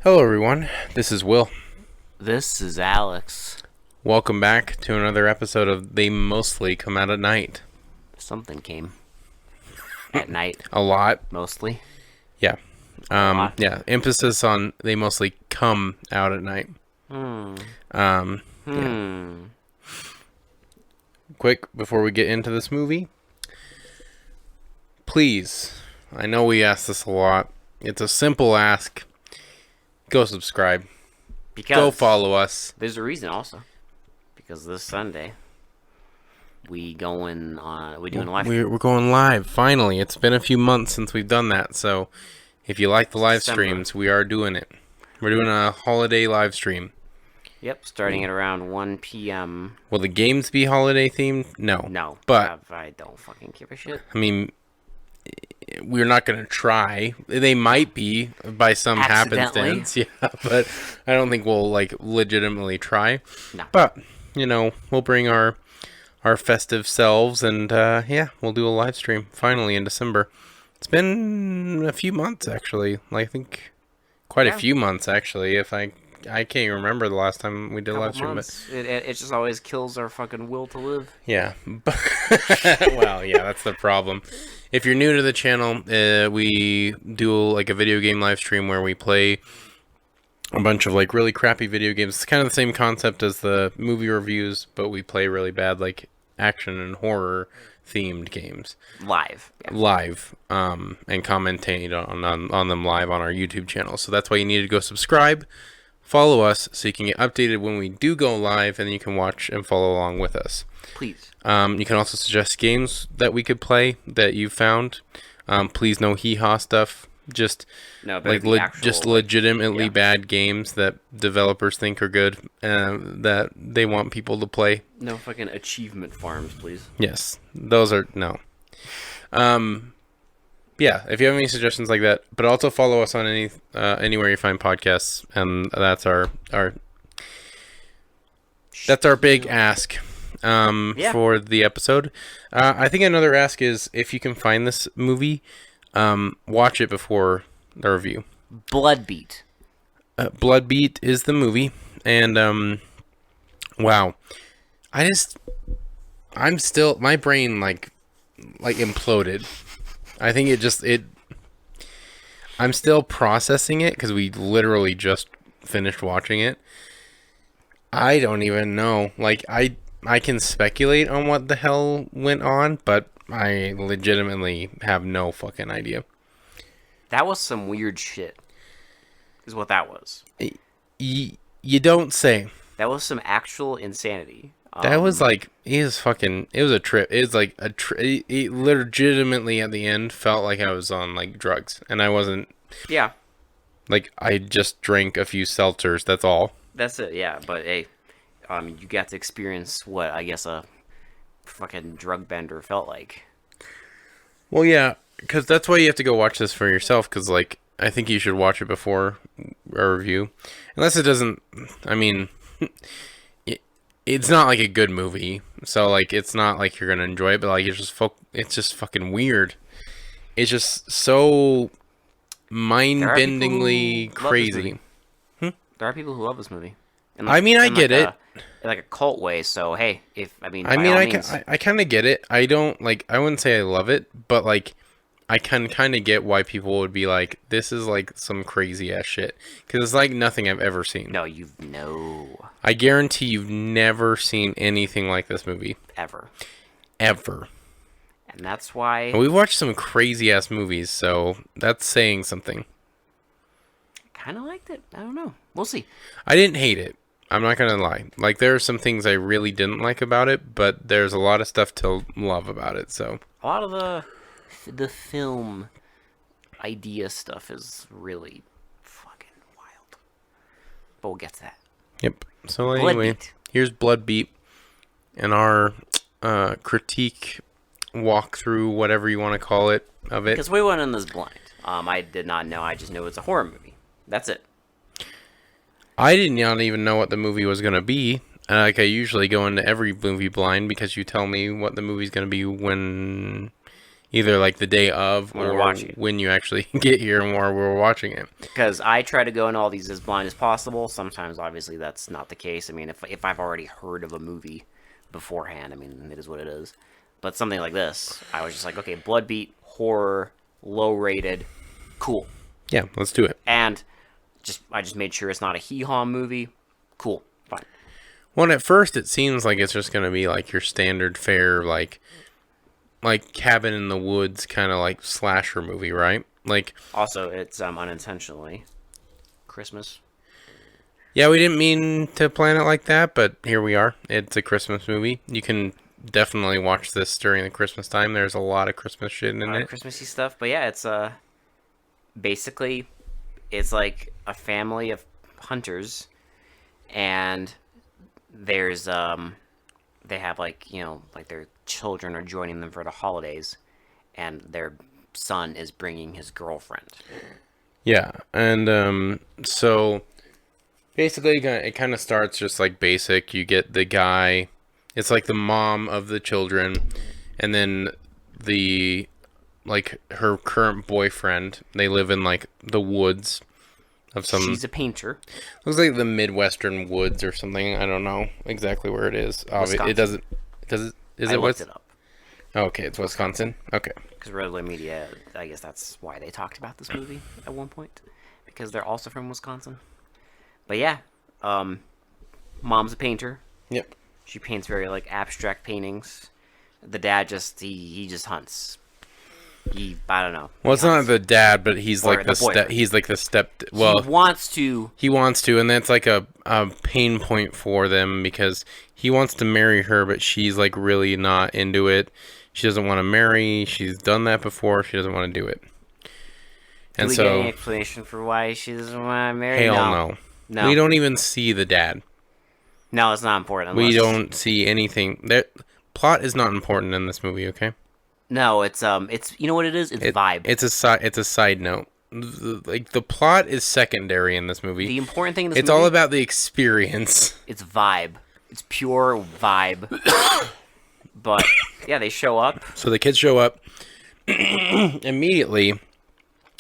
Hello everyone, this is Will. This is Alex. Welcome back to another episode of They Mostly Come Out at Night. Something came at night. A lot. Mostly. Yeah. lot. Yeah, emphasis on they mostly come out at night. Yeah. Quick, before we get into this movie, please, I know we ask this a lot. It's a simple ask. Go subscribe. Because Go follow us. there's a reason also. Because this Sunday we doing a live. We're going live, finally. It's been a few months since we've done that, so if you like the live December. streams, we are doing it. We're doing a holiday live stream. Yep, starting at around 1 p.m. Will the games be holiday themed? No. No, But, I don't fucking give a shit. I mean, we're not going to try. They might be by some Accidentally. happenstance. Yeah, but I don't think we'll, legitimately try. No. But, we'll bring our festive selves and, we'll do a live stream finally in December. It's been a few months, actually. I think quite a few months, actually. If I can't remember the last time we did a live stream. But it just always kills our fucking will to live. Yeah. Well, yeah, that's the problem. If you're new to the channel, we do a video game live stream where we play a bunch of really crappy video games. It's kind of the same concept as the movie reviews, but we play really bad action and horror themed games Live. Yeah. live, and commentate on them live on our YouTube channel. So that's why you need to go subscribe, follow us, so you can get updated when we do go live, and then you can watch and follow along with us. Please. You can also suggest games that we could play that you found. Please no hee-haw stuff. Just just legitimately bad games that developers think are good, that they want people to play. No fucking achievement farms, please. Yes, those are no. Yeah, if you have any suggestions like that, but also follow us on anywhere you find podcasts, and that's our big ask for the episode. I think another ask is if you can find this movie, watch it before the review. Bloodbeat. Bloodbeat is the movie, and wow, I'm still, my brain imploded. I think I'm still processing it because we literally just finished watching it. I don't even know. I can speculate on what the hell went on, but I legitimately have no fucking idea. That was some weird shit, is what that was. You don't say. That was some actual insanity. That was it was a trip. It was it legitimately at the end felt like I was on drugs, and I wasn't. Yeah. I just drank a few seltzers, that's all. That's it, yeah, but hey, you got to experience what I guess a fucking drug bender felt like. Well, yeah, because that's why you have to go watch this for yourself, because, I think you should watch it before a review. Unless it doesn't, I mean, it's not, a good movie, so, it's not you're gonna enjoy it, but, it's just fucking weird. It's just so mind-bendingly crazy. There are people who love this movie. And I mean, I get it. In a cult way, so, hey, I kind of get it. I don't, I wouldn't say I love it, but, I can kind of get why people would be like, this is, some crazy-ass shit. Because it's, nothing I've ever seen. No, I guarantee you've never seen anything like this movie. Ever. And that's why... And we've watched some crazy-ass movies, so that's saying something. Kind of liked it. I don't know. We'll see. I didn't hate it. I'm not going to lie. There are some things I really didn't like about it, but there's a lot of stuff to love about it, so... A lot of the film idea stuff is really fucking wild. But we'll get to that. Yep. So anyway, here's Bloodbeat and our critique walkthrough, whatever you want to call it, of it. Because we went in this blind. I did not know. I just knew it's a horror movie. That's it. I did not even know what the movie was going to be. I usually go into every movie blind because you tell me what the movie's going to be when either like the day of When we're or watching it. when you actually get here and while we're watching it. Because I try to go in all these as blind as possible. Sometimes, obviously, that's not the case. I mean, if I've already heard of a movie beforehand, I mean, it is what it is. But something like this, I was just like, okay, Bloodbeat, horror, low rated, cool. Yeah, let's do it. And I just made sure it's not a hee-haw movie. Cool, fine. Well, at first it seems like it's just going to be like your standard fare, like cabin in the woods kind of like slasher movie, right? Like, Also, it's unintentionally Christmas. yeah, we didn't mean to plan it like that, but here we are. It's a Christmas movie. You can definitely watch this during the Christmas time. There's a lot of Christmas shit in it. Christmassy stuff. But yeah, it's basically, it's like a family of hunters, and there's they have like their children are joining them for the holidays, and their son is bringing his girlfriend. Yeah, and so basically it kind of starts just like basic. You get the guy, it's like the mom of the children, and then the like her current boyfriend. They live in like the woods of some. She's a painter. Looks like the Midwestern woods or something. I don't know exactly where it is. It doesn't. Is I it looked it up. Okay, it's Wisconsin. Okay. Because Red Letter Media, I guess that's why they talked about this movie at one point, because they're also from Wisconsin. But yeah, mom's a painter. Yep. She paints very like abstract paintings. The dad he just hunts. I don't know. Well, it's not the dad, but he's Or like the the step. boyfriend. He's like the step. Well, He wants to. he wants to, and that's like a pain point for them because he wants to marry her, but she's like really not into it. She doesn't want to marry. She's done that before. She doesn't want to do it. Do we get any explanation for why she doesn't want to marry? Hell No. no. We don't even see the dad. No, it's not important. We don't see anything. Plot is not important in this movie. Okay. No, it's you know what it is? It's vibe. It's a side note. Like the plot is secondary in this movie. The important thing in this it's movie, all about the experience. It's vibe. It's pure vibe. But yeah, they show up. So the kids show up. Immediately,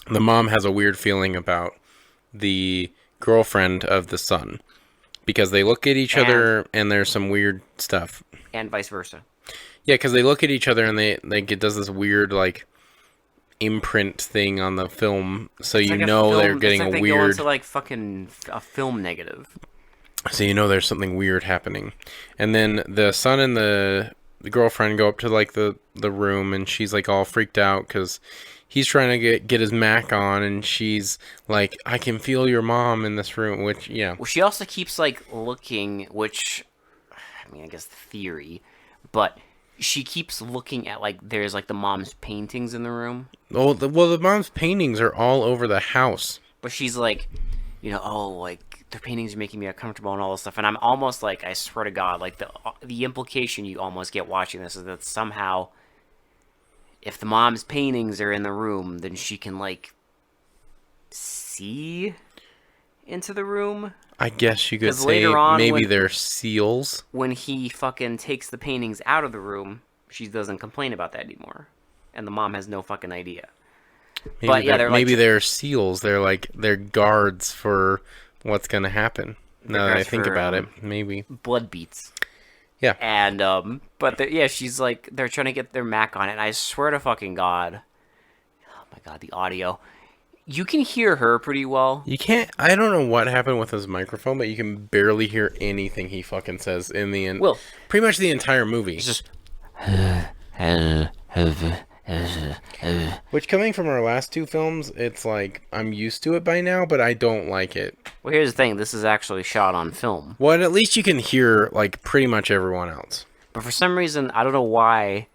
the mom has a weird feeling about the girlfriend of the son because they look at each other and there's some weird stuff. And vice versa. Yeah, because they look at each other and it does this weird like imprint thing on the film, so It's you like know they're it's getting like a they weird. go into like fucking a film negative. So you know there's something weird happening, and then the son and the girlfriend go up to like the room, and she's like all freaked out because he's trying to get his Mac on, and she's like, "I can feel your mom in this room," which yeah. Well, she also keeps like looking, which I mean, I guess the theory, but she keeps looking at like there's like the mom's paintings in the room. Oh, the mom's paintings are all over the house. But she's like, like their paintings are making me uncomfortable and all this stuff. And I'm almost like, I swear to God, like the implication you almost get watching this is that somehow, if the mom's paintings are in the room, then she can like see into the room. I guess you could 'Cause say later on maybe when- they're seals. When he fucking takes the paintings out of the room, she doesn't complain about that anymore. And the mom has no fucking idea. Maybe But yeah, maybe like, they're seals. They're guards for what's gonna happen. Now that I guards think for, about it, maybe. blood beats. Yeah. And yeah, she's like, they're trying to get their Mac on it, and I swear to fucking God, oh my God, the audio. You can hear her pretty well. You can't. I don't know what happened with his microphone, but you can barely hear anything he fucking says in the end. Well, pretty much the entire movie. it's just Which, coming from our last two films, it's like I'm used to it by now, but I don't like it. Well, here's the thing. This is actually shot on film. Well, at least you can hear like pretty much everyone else. But for some reason, I don't know why,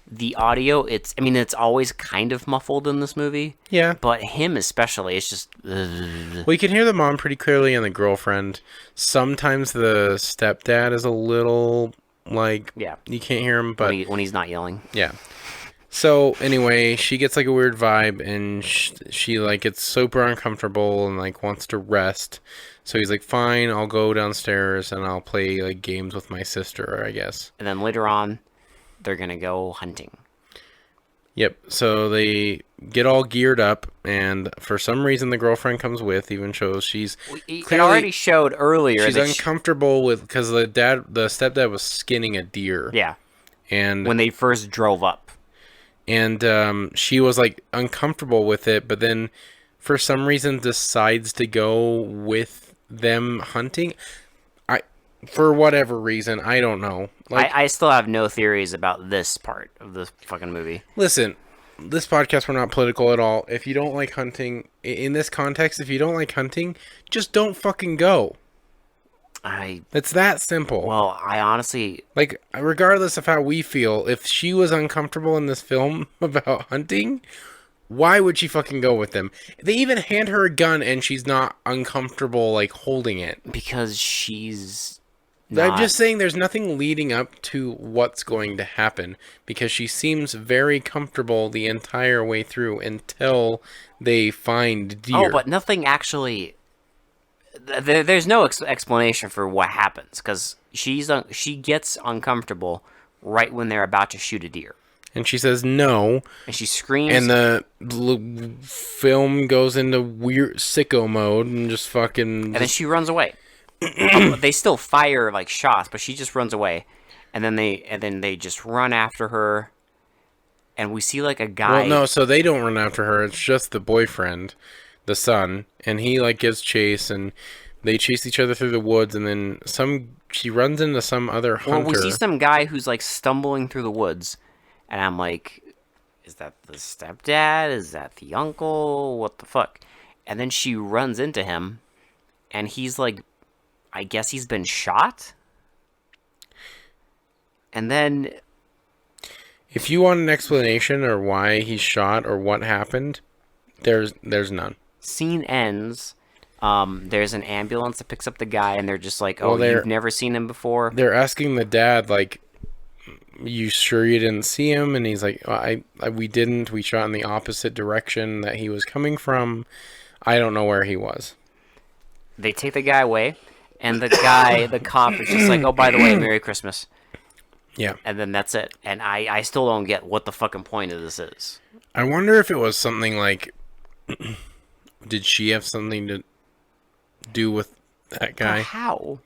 the audio, it's always kind of muffled in this movie. Yeah. But him especially, it's just... Well, you can hear the mom pretty clearly and the girlfriend. Sometimes the stepdad is a little, like... Yeah. You can't hear him, but... When he's not yelling. Yeah. So, anyway, she gets, like, a weird vibe, and she like, gets super uncomfortable and, like, wants to rest. So he's like, fine, I'll go downstairs and I'll play, like, games with my sister, I guess. And then later on, they're going to go hunting. Yep. So they get all geared up, and for some reason the girlfriend comes with, even shows she's It clearly already showed earlier she's that uncomfortable with because the stepdad was skinning a deer. yeah, And when they first drove up. she was like uncomfortable with it, but then for some reason decides to go with them hunting. For whatever reason, I don't know. Like, I still have no theories about this part of the fucking movie. listen, this podcast, we're not political at all. If you don't like hunting, in this context, if you don't like hunting, just don't fucking go. It's that simple. Well, I honestly... Like, regardless of how we feel, if she was uncomfortable in this film about hunting, why would she fucking go with them? They even hand her a gun and she's not uncomfortable, like, holding it. Because she's... I'm just saying there's nothing leading up to what's going to happen because she seems very comfortable the entire way through until they find deer. Oh, but nothing actually... There's no explanation for what happens because she gets uncomfortable right when they're about to shoot a deer. And she says no. And she screams. And the film goes into weird sicko mode and just fucking... And then she runs away. They still fire like shots, but she just runs away, and then they just run after her, and we see like a guy. Well, no, so they don't run after her. It's just the boyfriend, the son, and he like gives chase, and they chase each other through the woods, and then she runs into some other hunter. Well, we see some guy who's like stumbling through the woods, and I'm like, is that the stepdad? Is that the uncle? What the fuck? And then she runs into him, and he's like, I guess he's been shot? And then... If you want an explanation or why he's shot or what happened, there's none. Scene ends. There's an ambulance that picks up the guy, and they're just like, you've never seen him before? They're asking the dad, like, you sure you didn't see him? And he's like, we didn't. We shot in the opposite direction that he was coming from. I don't know where he was. They take the guy away. And the cop is just like, oh, by the way, Merry Christmas. Yeah. And then that's it. And I still don't get what the fucking point of this is. I wonder if it was something like, did she have something to do with that guy? How?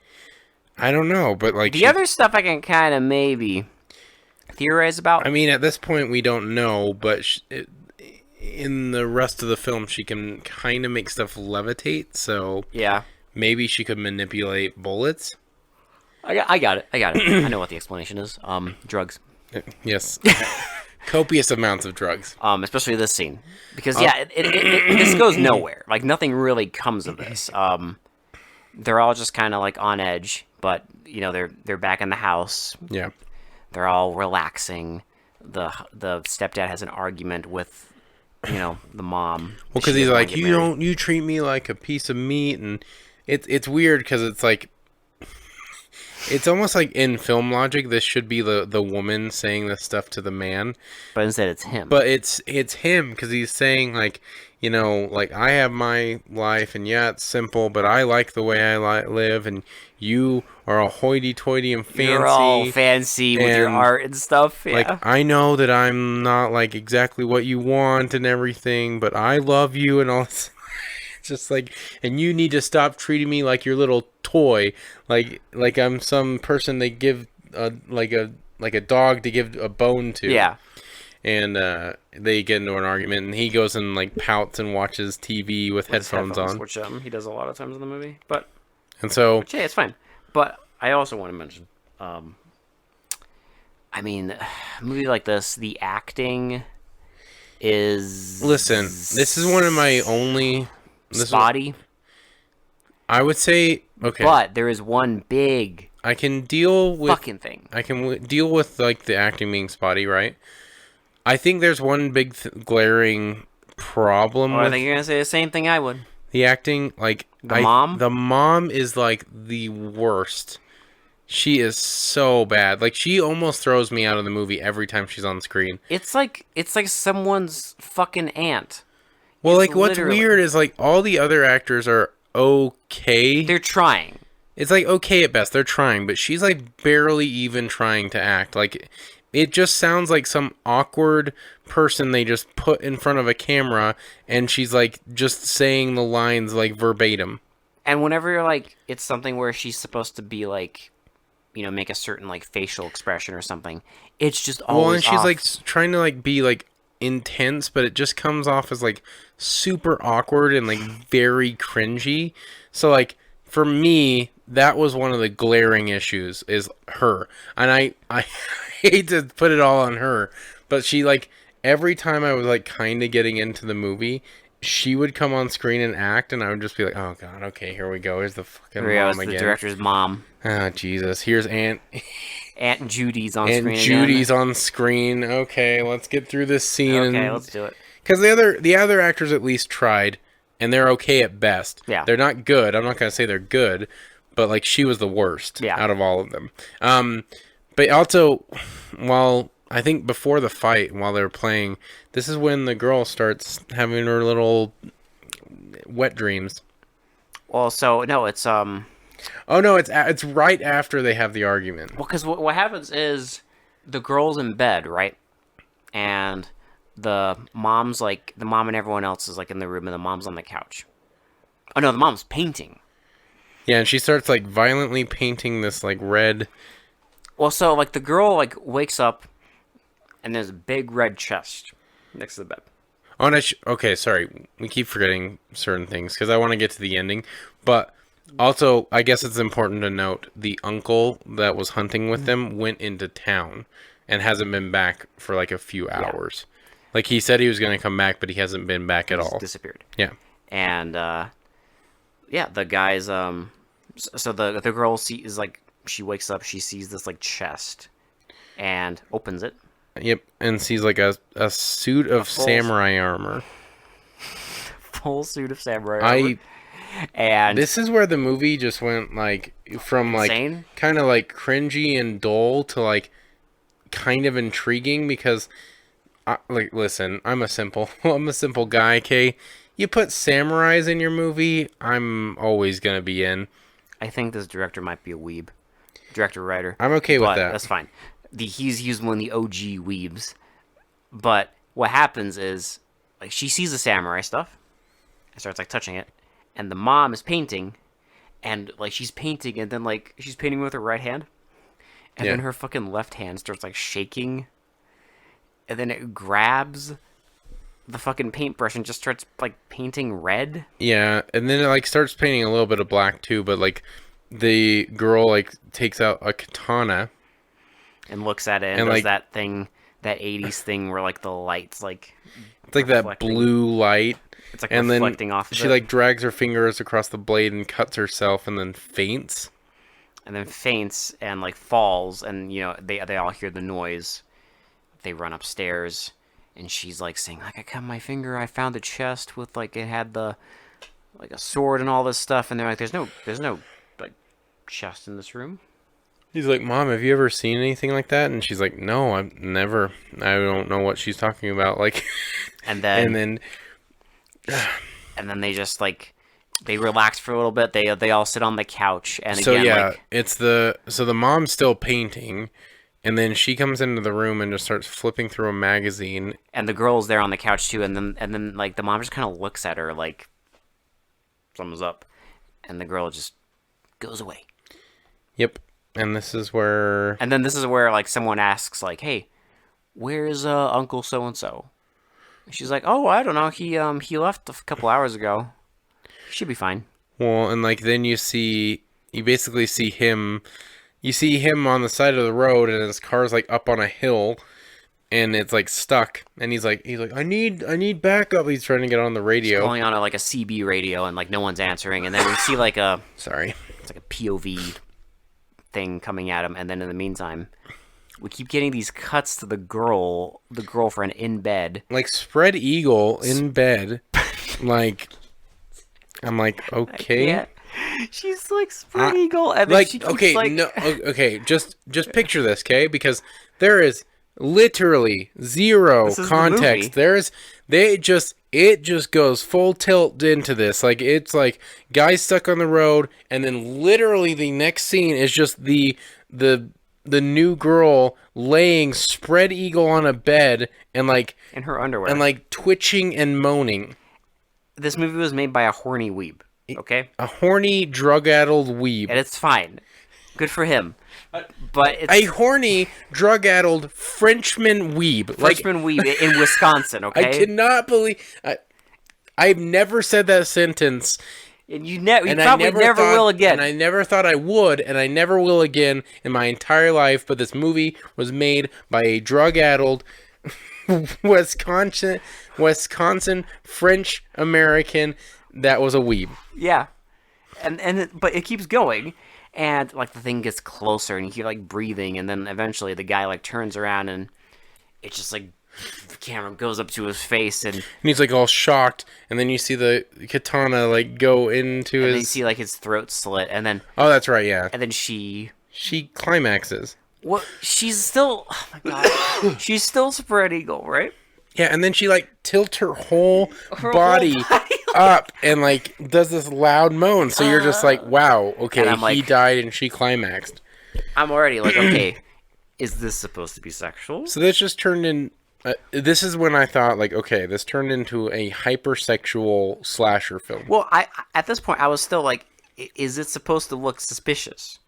I don't know, but like... The other stuff I can kind of maybe theorize about. I mean, at this point, we don't know, but in the rest of the film, she can kind of make stuff levitate, so... Yeah. Maybe she could manipulate bullets. I got it. I know what the explanation is. Drugs. Yes. Copious amounts of drugs. Especially this scene. Because, this goes nowhere. Like, nothing really comes of this. They're all just kind of, like, on edge. But, you know, they're back in the house. Yeah. They're all relaxing. The stepdad has an argument with, you know, the mom. Well, because he's like, you treat me like a piece of meat, and... It's weird because it's like, it's almost like in film logic, this should be the woman saying this stuff to the man. But instead it's him. But it's him because he's saying like, you know, like I have my life and yeah, it's simple, but I like the way I live and you are all hoity-toity and fancy. You're all fancy with your art and stuff. Yeah. Like, I know that I'm not like exactly what you want and everything, but I love you and all this. Just like, and you need to stop treating me like your little toy, like I'm some person they give like a dog to give a bone to. Yeah. And they get into an argument, and he goes and like pouts and watches TV with headphones on, which he does a lot of times in the movie. But yeah, it's fine. But I also want to mention, I mean, a movie like this, the acting is... Listen, this is one of my only... spotty. I would say, okay. But there is one big... I can deal with... fucking thing. I can deal with, like, the acting being spotty, right? I think there's one big glaring problem with... I think you're going to say the same thing I would. The acting, like... The mom? The mom is, like, the worst. She is so bad. Like, she almost throws me out of the movie every time she's on screen. It's like someone's fucking aunt. Well, like, what's weird is, like, all the other actors are okay. They're trying. It's, like, okay at best. They're trying. But she's, like, barely even trying to act. Like, it just sounds like some awkward person they just put in front of a camera, and she's like just saying the lines like verbatim. And whenever you're like, it's something where she's supposed to be like, make a certain like facial expression or something, it's just always Well, and she's off. like trying to like be like intense, but it just comes off as like super awkward and like very cringy. So like for me, that was one of the glaring issues is her. And I hate to put it all on her, but she like every time I was like kind of getting into the movie, she would come on screen and act, and I would just be like, "Oh God, okay, here we go. Here's the fucking mom The again." director's mom. Oh Jesus, here's Aunt Judy's on Aunt screen Judy's again. on screen. Okay, let's get through this scene. Okay, let's do it. Because the other actors at least tried, and they're okay at best. Yeah. They're not good. I'm not gonna say they're good, but like she was the worst out of all of them. But also, while I think before the fight, while they're playing, this is when the girl starts having her little wet dreams. Well, so no, it's Oh no, it's right after they have the argument. Well, because what happens is the girl's in bed, right? And the mom and everyone else is like in the room, and the mom's on the couch. Oh no, the mom's painting. Yeah, and she starts like violently painting this like red. Well, so like the girl like wakes up, and there's a big red chest next to the bed. Oh, and okay, sorry, we keep forgetting certain things because I want to get to the ending, but. Also, I guess it's important to note the uncle that was hunting with them went into town and hasn't been back for like a few hours. Like he said he was going to come back, but he hasn't been back at all. Disappeared. Yeah. And the guys so the girl is like she wakes up, she sees this like chest and opens it. Yep, and sees like a suit of samurai armor. Full suit of samurai armor. And this is where the movie just went like from like kind of like cringy and dull to like kind of intriguing because like listen, I'm a simple guy, okay? You put samurais in your movie, I'm always going to be in. I think this director might be a weeb. Director writer. I'm okay with that. That's fine. He's used one of the OG weebs. But what happens is like she sees the samurai stuff and starts like touching it. And the mom is painting, and like she's painting, and then like she's painting with her right hand, and then her fucking left hand starts like shaking, and then it grabs the fucking paintbrush and just starts like painting red. Yeah, and then it like starts painting a little bit of black too, but like the girl like takes out a katana and looks at it and does like that thing, that 80s thing where like the lights like it's like that blue light. It's like and reflecting then off of she like drags her fingers across the blade and cuts herself and then faints. And like falls, and they all hear the noise. They run upstairs, and she's like saying like, I cut my finger, I found the chest with like it had the like a sword and all this stuff, and they're like, there's no like chest in this room. He's like, Mom, have you ever seen anything like that? And she's like, No, I've never. I don't know what she's talking about. Like and then they just like they relax for a little bit. They all sit on the couch, and so again, yeah, like, it's the mom's still painting, and then she comes into the room and just starts flipping through a magazine. And the girl's there on the couch too, and then like the mom just kind of looks at her like something's up, and the girl just goes away. Yep, and this is where like someone asks like, "Hey, where's Uncle so and so?" She's like, "Oh, I don't know. He left a couple hours ago. He should be fine." Well, and like then you basically see him. You see him on the side of the road, and his car's like up on a hill, and it's like stuck. And he's like, I need backup. He's trying to get on the radio. He's calling on like a CB radio, and like no one's answering. And then we see like it's like a POV thing coming at him. And then in the meantime, we keep getting these cuts to the girlfriend in bed, like spread eagle in bed, like. I'm like, okay. She's like spread eagle, and then like, she keeps, okay, like... no, okay, just picture this, okay? Because there is literally zero context. It just goes full tilt into this. Like it's like guys stuck on the road, and then literally the next scene is just the the new girl laying spread eagle on a bed and like In her underwear. and like twitching and moaning. This movie was made by a horny weeb. Okay? A horny, drug-addled weeb. And it's fine. Good for him. But it's A horny, drug-addled Frenchman weeb. Frenchman weeb in Wisconsin, okay? I cannot believe... I've never said that sentence. And you probably never will again. And I never thought I would, and I never will again in my entire life. But this movie was made by a drug-addled Wisconsin French American that was a weeb. Yeah, but it keeps going, and like the thing gets closer, and you hear like breathing, and then eventually the guy like turns around, and it's just like the camera goes up to his face, and he's like all shocked, and then you see the katana like go into and his. then you see like his throat slit, and then that's right, yeah. And then she climaxes. What? She's still. Oh my god. She's still spread eagle, right? Yeah, and then she like tilts her whole body up and like does this loud moan. So you're just like, wow, okay, he died and she climaxed. I'm already like, okay, is this supposed to be sexual? So this just turned in. This is when I thought like, okay, this turned into a hypersexual slasher film. Well, at this point I was still like, is it supposed to look suspicious?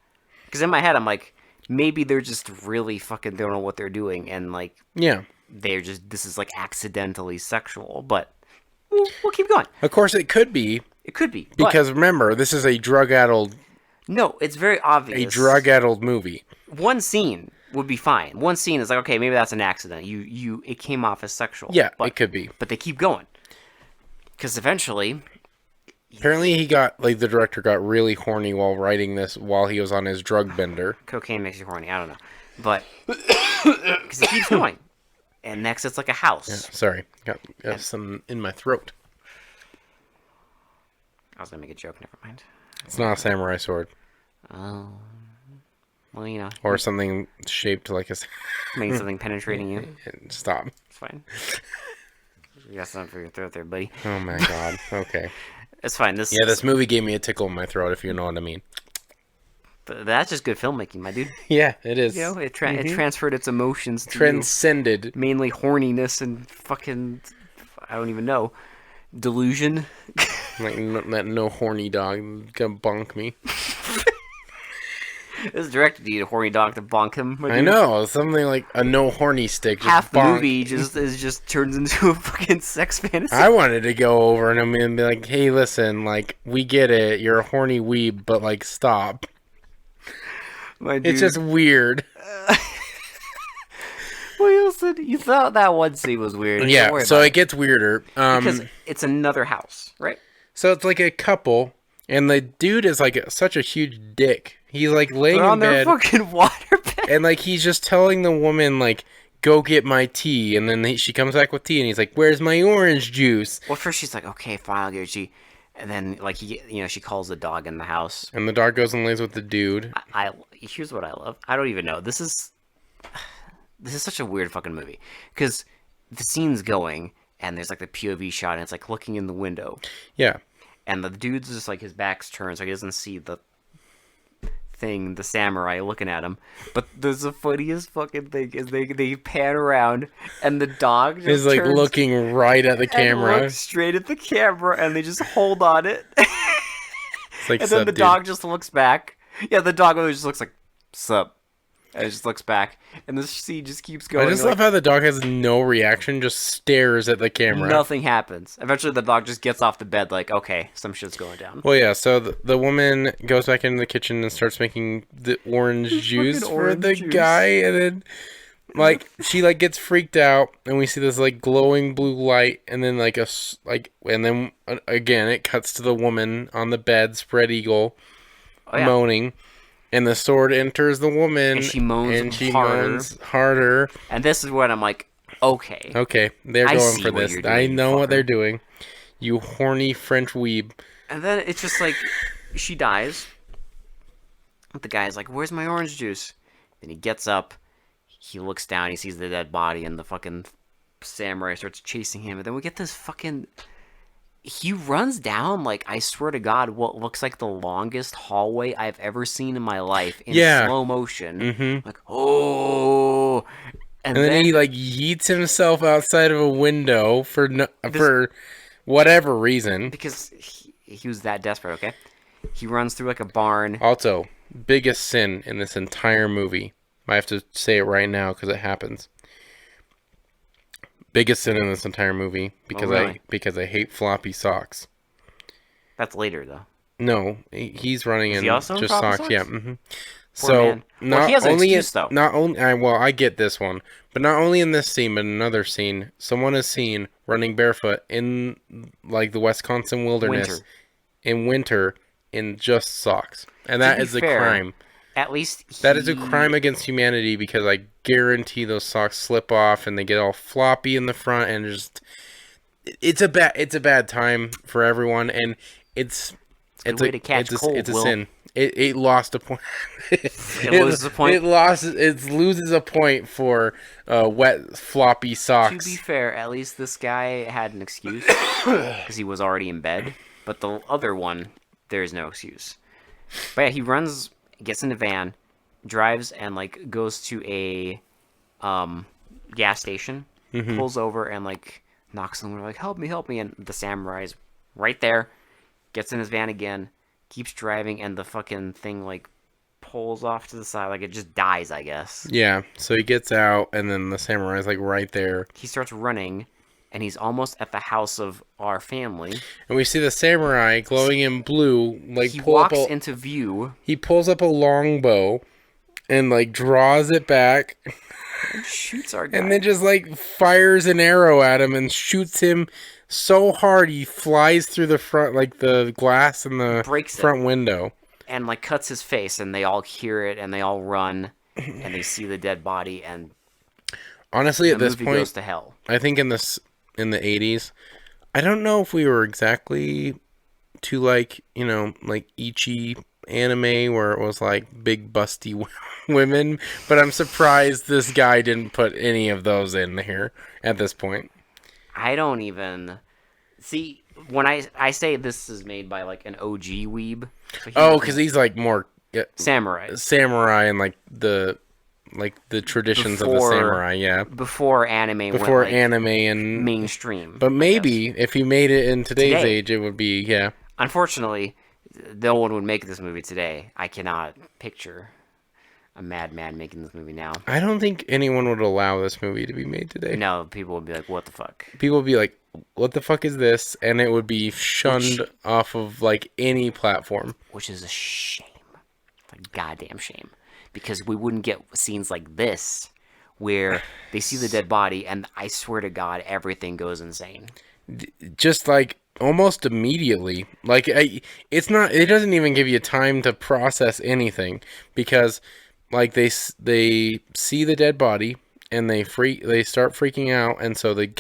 Because in my head I'm like, maybe they're just really fucking don't know what they're doing, and like, yeah. This is like accidentally sexual, but we'll keep going. Of course, it could be. It could be. Because remember, this is a drug-addled... No, it's very obvious. A drug-addled movie. One scene would be fine. One scene is like, okay, maybe that's an accident. It came off as sexual. Yeah, it could be. But they keep going. Because eventually... Apparently the director got really horny while writing this, while he was on his drug bender. Cocaine makes you horny, I don't know. But... Because it keeps going. And next, it's like a house. Yeah, sorry, got some in my throat. I was gonna make a joke. Never mind. It's not a samurai sword. Oh, well, you know. Or something shaped like a. Maybe something penetrating you. Stop. It's fine. You got something for your throat there, buddy. Oh my god. Okay. It's fine. This movie gave me a tickle in my throat, if you know what I mean. But that's just good filmmaking, my dude. Yeah, it is. You know, it transferred its emotions to transcended. You. Mainly horniness and fucking, I don't even know, delusion. Like that no horny dog gonna bonk me. This is directed to you, a horny dog to bonk him. I know, something like a no horny stick. Just half the bonk. movie just turns into a fucking sex fantasy. I wanted to go over and be like, hey, listen, like we get it, you're a horny weeb, but like stop. It's just weird. Wilson, you thought that one scene was weird. Yeah, so it gets weirder. Because it's another house, right? So it's like a couple, and the dude is like such a huge dick. He's like laying They're in on bed. their fucking water bed. And like he's just telling the woman like, go get my tea. And then she comes back with tea, and he's like, where's my orange juice? Well, first she's like, okay, fine, I'll get you. And then, like, she calls the dog in the house. And the dog goes and lays with the dude. Here's what I love. I don't even know. This is such a weird fucking movie. Because the scene's going, and there's, like, the POV shot, and it's, like, looking in the window. Yeah. And the dude's just, like, his back's turned, so he doesn't see the thing, the samurai looking at him. But there's the funniest fucking thing is they pan around, and the dog just is like looking right at the camera, looks straight at the camera, and they just hold on it. It's like, and then the dog just looks back. Yeah, the dog just looks like, sup. And it just looks back, and the scene just keeps going. I just love how the dog has no reaction, just stares at the camera. Nothing happens. Eventually, the dog just gets off the bed like, okay, some shit's going down. Well, yeah, so the woman goes back into the kitchen and starts making the orange juice for the guy, and then, like, she, like, gets freaked out, and we see this, like, glowing blue light, and then, and then, again, it cuts to the woman on the bed, spread eagle, moaning. And the sword enters the woman. And she moans harder. And this is when I'm like, okay. Okay, they're going for this. I know what they're doing. You horny French weeb. And then it's just like, she dies. The guy's like, where's my orange juice? Then he gets up. He looks down. He sees the dead body. And the fucking samurai starts chasing him. And then we get this fucking he runs down, like, I swear to God, what looks like the longest hallway I've ever seen in my life in Yeah. slow motion. Mm-hmm. Like, oh, And then he like yeets himself outside of a window for whatever reason. because he was that desperate. Okay, he runs through like a barn. Also, biggest sin in this entire movie. I have to say it right now because it happens. Biggest sin in this entire movie because I hate floppy socks. That's later though. No, he's running in also in just floppy socks. Yeah. socks? Mm-hmm. Poor So man. Well, not he has an only excuse, though. not only well, I get this one, but not only in this scene, but in another scene, someone is seen running barefoot in like the Wisconsin wilderness in winter in just socks, and that is a crime. At least that is a crime against humanity because I guarantee those socks slip off and they get all floppy in the front and just it's a bad time for everyone, and it's a sin. It lost a point. It loses a point. It loses a point for wet floppy socks. To be fair, at least this guy had an excuse because he was already in bed. But the other one, there is no excuse. But yeah, he runs, gets in the van, drives, and like goes to a gas station, pulls over, and like knocks on the door, like help me, and the samurai's right there. Gets in his van again. Keeps driving, and the fucking thing like pulls off to the side, like it just dies, I guess. Yeah, so he gets out, and then the samurai's like right there. He starts running, and he's almost at the house of our family. And we see the samurai glowing in blue, like he walks into view. He pulls up a longbow, and like draws it back, and shoots our guy, and then just like fires an arrow at him and shoots him so hard he flies through the front, like the glass in the front window, and like cuts his face, and they all hear it, and they all run, and they see the dead body, and honestly at this point goes to hell. I think in the 80s, I don't know if we were exactly to like, you know, like ichi anime where it was like big busty women, but I'm surprised this guy didn't put any of those in here at this point. I don't even see when I say this is made by like an OG weeb. So because he's like more samurai and like the traditions of the samurai. Yeah, before anime and mainstream. But maybe if he made it in today's age, it would be Unfortunately, no one would make this movie today. I cannot picture a madman making this movie now. I don't think anyone would allow this movie to be made today. No, people would be like, what the fuck? People would be like, what the fuck is this? And it would be shunned off of like any platform. Which is a shame. A goddamn shame. Because we wouldn't get scenes like this where they see the dead body and I swear to God, everything goes insane. Just like almost immediately. Like it doesn't even give you time to process anything because like they see the dead body and they start freaking out, and so the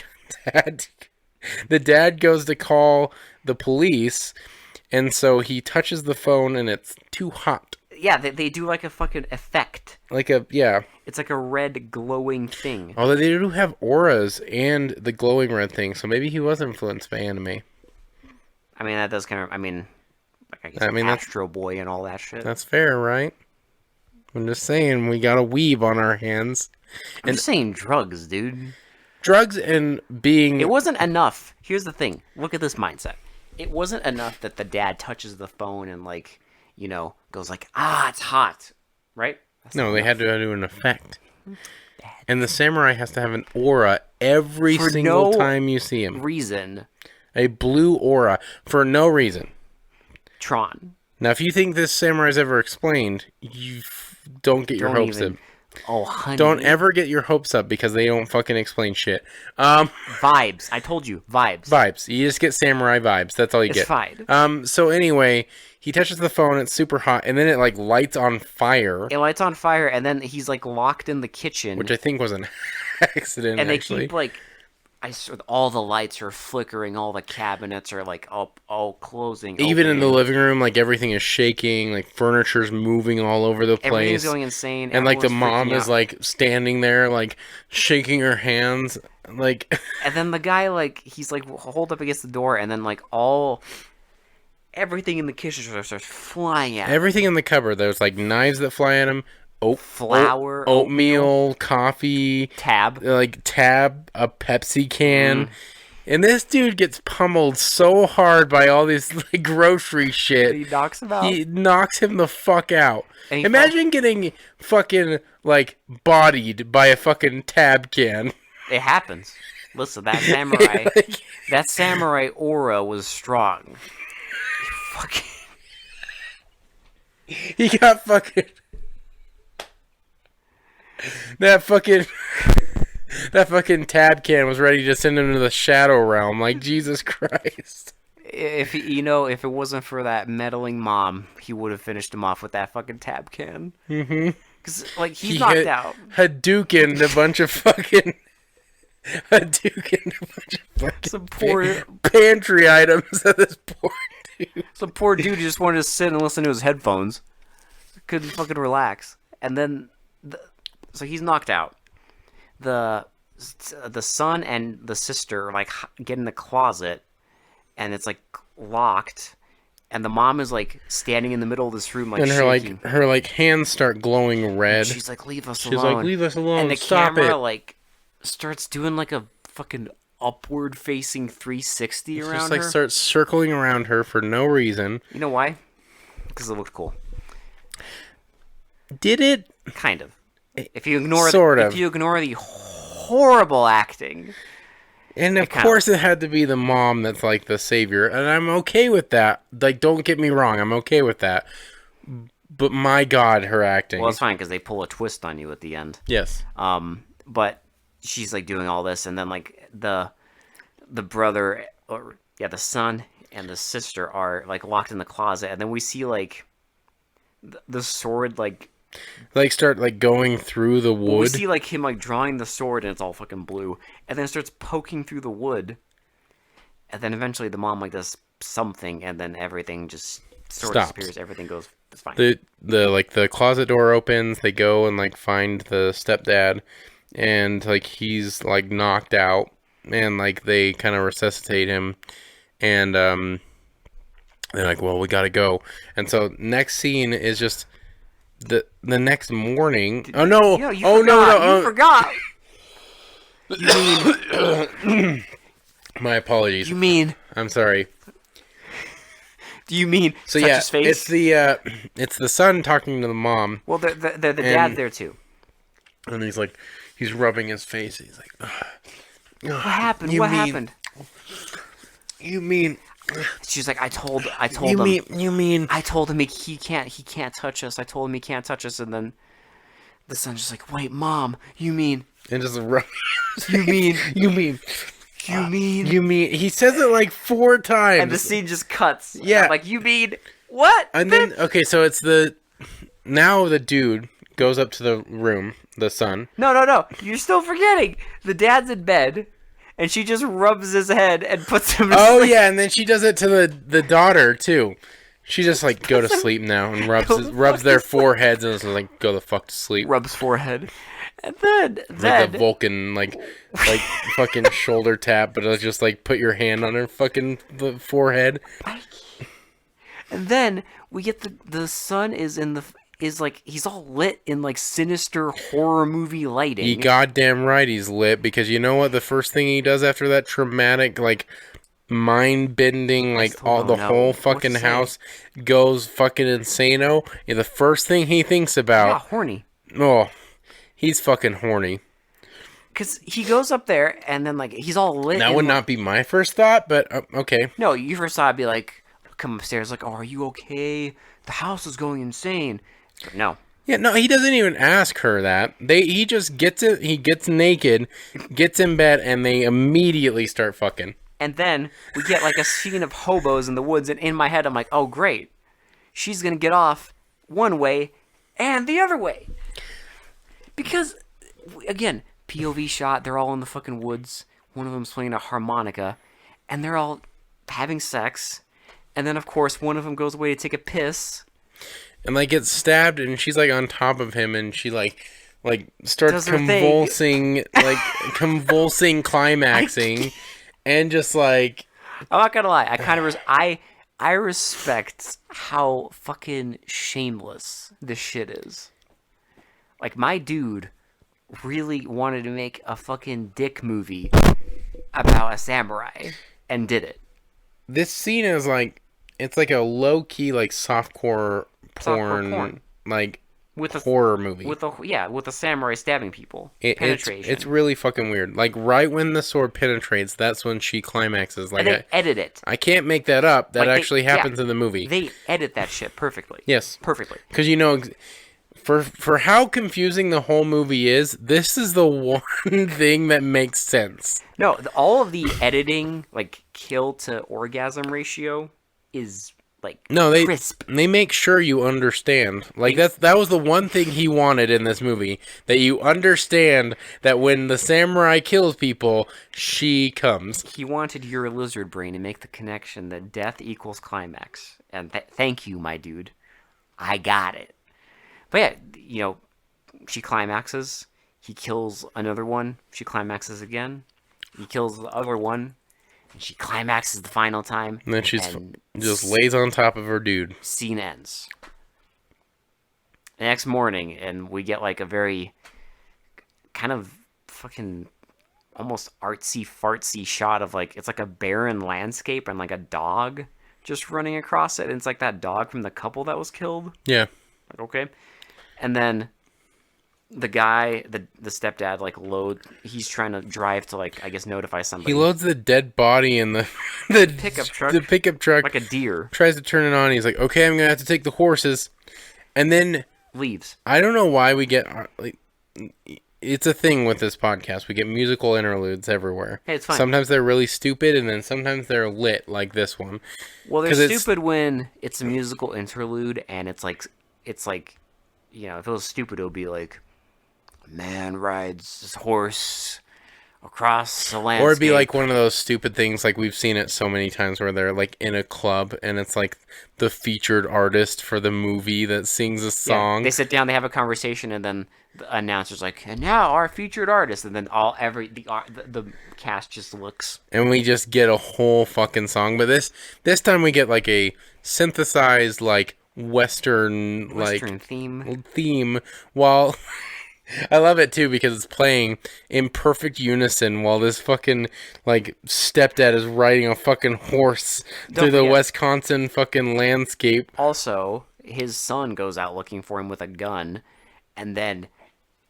dad goes to call the police, and so he touches the phone and it's too hot. Yeah, they do like a fucking effect. It's like a red glowing thing. Although they do have auras and the glowing red thing, so maybe he was influenced by anime. I mean, that does kind of, I guess Astro Boy and all that shit. That's fair, right? I'm just saying, we got a weeb on our hands. I'm just saying drugs, dude. Drugs and being... It wasn't enough. Here's the thing. Look at this mindset. It wasn't enough that the dad touches the phone and, like, you know, goes like, it's hot. Right? No, they had to do an effect. And the samurai has to have an aura every single time you see him. Reason. A blue aura. For no reason. Tron. Now, if you think this samurai's ever explained, you don't get your hopes up. Oh, honey. Don't ever get your hopes up because they don't fucking explain shit. Vibes. I told you. Vibes. Vibes. You just get samurai vibes. That's all you get. It's fine. So anyway, he touches the phone. It's super hot. And then it like lights on fire. It lights on fire. And then he's like locked in the kitchen. Which I think was an accident, and they keep like... all the lights are flickering, all the cabinets are like up, all closing. Even in the opening. living room, like everything is shaking, like furniture's moving all over the Everything's place. going insane. And like the Everyone's mom freaking is out. like standing there, like shaking her hands, like And then the guy, like, he's like holed up against the door, and then like everything in the kitchen starts flying at him. everything in the cupboard. There's like knives that fly at him, Flour, oatmeal, coffee, tab. like tab, a Pepsi can. And this dude gets pummeled so hard by all this like grocery shit. He knocks him out. He knocks him the fuck out. And he Imagine getting fucking like bodied by a fucking tab can. It happens. Listen, that samurai, Like, that samurai aura was strong. Fucking. he got fucking that fucking tab can was ready to send him to the shadow realm. Like Jesus Christ. If if it wasn't for that meddling mom, he would have finished him off with that fucking tab can. Mm-hmm. Because like he's knocked out. Hadoukened a bunch of fucking Hadoukened a bunch of fucking Some poor, pantry items at this poor dude. some poor dude just wanted to sit and listen to his headphones. Couldn't fucking relax. And then, so he's knocked out. The son and the sister like get in the closet, and it's like locked. And the mom is like standing in the middle of this room, like And shaking. her hands start glowing red. She's like, "Leave us She's alone." like, "Leave us alone. And the Stop camera it." like starts doing like a fucking upward facing 360 around Just like her. starts circling around her for no reason. You know why? Because it looked cool. Did it? Kind of. If you ignore Sort if you ignore the horrible acting. And of It counts. course it had to be the mom that's like the savior, and I'm okay with that. Like, don't get me wrong, I'm okay with that. But my God, her acting. Well, it's fine because they pull a twist on you at the end. Yes. But she's like doing all this, and then like the brother, or yeah, the son and the sister are like locked in the closet, and then we see like the sword like Like, start like going through the wood. we see like him like drawing the sword, and it's all fucking blue, and then it starts poking through the wood, and then eventually the mom like does something, and then everything just sort of Stops. disappears. Everything goes. It's fine. The closet door opens, they go and like find the stepdad, and like he's like knocked out, and like they kind of resuscitate him, and they're like, well, we gotta go. And so next scene is just the next morning. Oh no! Yeah, you Oh forgot. no! You forgot. My apologies. You mean? I'm sorry. Do you mean? So touch yeah, his face? it's the son talking to the mom, Well, the dad's there too. and he's rubbing his face. He's like, "Ugh. What happened? You What mean- happened? You mean She's like, I told you him. mean I told him he can't touch us. I told him he can't touch us, and then the son's just like, wait, mom, you mean? and just rub You mean? you mean You mean? he says it like 4 times. And the scene just cuts. Yeah. I'm like, you mean what? And then okay, so it's now the dude goes up to the room, the son. No. You're still forgetting. The dad's in bed, and she just rubs his head and puts him to Oh sleep. yeah, and then she does it to the daughter too. She just like go to sleep now and rubs their foreheads and is like go the fuck to sleep. Rubs forehead. And then Like the Vulcan like fucking shoulder tap, but it's just like put your hand on her fucking forehead. And then we get the sun is like he's all lit in like sinister horror movie lighting. You goddamn right he's lit, because you know what the first thing he does after that traumatic like mind bending like still all don't the know. whole What fucking to say? house goes fucking insano. And the first thing he thinks Yeah, about, horny. oh, he's fucking horny. Because he goes up there and then like he's all lit. That in, would like- not be my first thought, but okay. No, you first thought I'd be like, come upstairs, like, oh, are you okay? The house is going insane. But no. Yeah, no, he doesn't even ask her that. He just gets it. He gets naked, gets in bed, and they immediately start fucking. And then we get like a scene of hobos in the woods, and in my head I'm like, oh great, she's gonna get off one way and the other way. Because, again, POV shot, they're all in the fucking woods. one of them's playing a harmonica, and they're all having sex. And then, of course, one of them goes away to take a piss. And, like, gets stabbed, and she's, like, on top of him, and she, like starts Does her convulsing, like, convulsing, climaxing, and just, like... I'm not gonna lie, I kind of... I respect how fucking shameless this shit is. Like, my dude really wanted to make a fucking dick movie about a samurai, and did it. This scene is, like... It's like a low-key, like, softcore porn, like, with horror movie. With a samurai stabbing people. Penetration. It's really fucking weird. Like, right when the sword penetrates, that's when she climaxes. Like, and they edit it. I can't make that up. That like actually happens in the movie. They edit that shit perfectly. Yes. Perfectly. Because, you know, for how confusing the whole movie is, this is the one thing that makes sense. No, all of the editing, like, kill to orgasm ratio is... Like, crisp. They make sure you understand. Like, that was the one thing he wanted in this movie. That you understand that when the samurai kills people, she comes. He wanted your lizard brain to make the connection that death equals climax. And thank you, my dude. I got it. But yeah, you know, she climaxes. He kills another one. She climaxes again. He kills the other one. And she climaxes the final time. And then she's just lays on top of her dude. Scene ends. The next morning, and we get like a very kind of fucking almost artsy-fartsy shot of like, it's like a barren landscape and like a dog just running across it. And it's like that dog from the couple that was killed. Yeah. Like, okay. And then the guy, the stepdad, like, he's trying to drive to, like, I guess notify somebody. He loads the dead body in the pickup truck. The pickup truck. Like a deer. Tries to turn it on. He's like, okay, I'm going to have to take the horses. And then... Leaves. I don't know why we get... Like, it's a thing with this podcast. We get musical interludes everywhere. Hey, it's fine. Sometimes they're really stupid, and then sometimes they're lit, like this one. Well, they're stupid when it's a musical interlude, and it's like, you know, if it was stupid, it would be like, a man rides his horse across the landscape. Or it'd be like one of those stupid things, like we've seen it so many times, where they're like in a club, and it's like the featured artist for the movie that sings a song. Yeah, they sit down, they have a conversation, and then the announcer's like, and now our featured artist, and then the cast just looks. And we just get a whole fucking song. But this time we get like a synthesized, like, Western theme, while... I love it too because it's playing in perfect unison while this fucking, like, stepdad is riding a fucking horse through the Wisconsin fucking landscape. Also, his son goes out looking for him with a gun, and then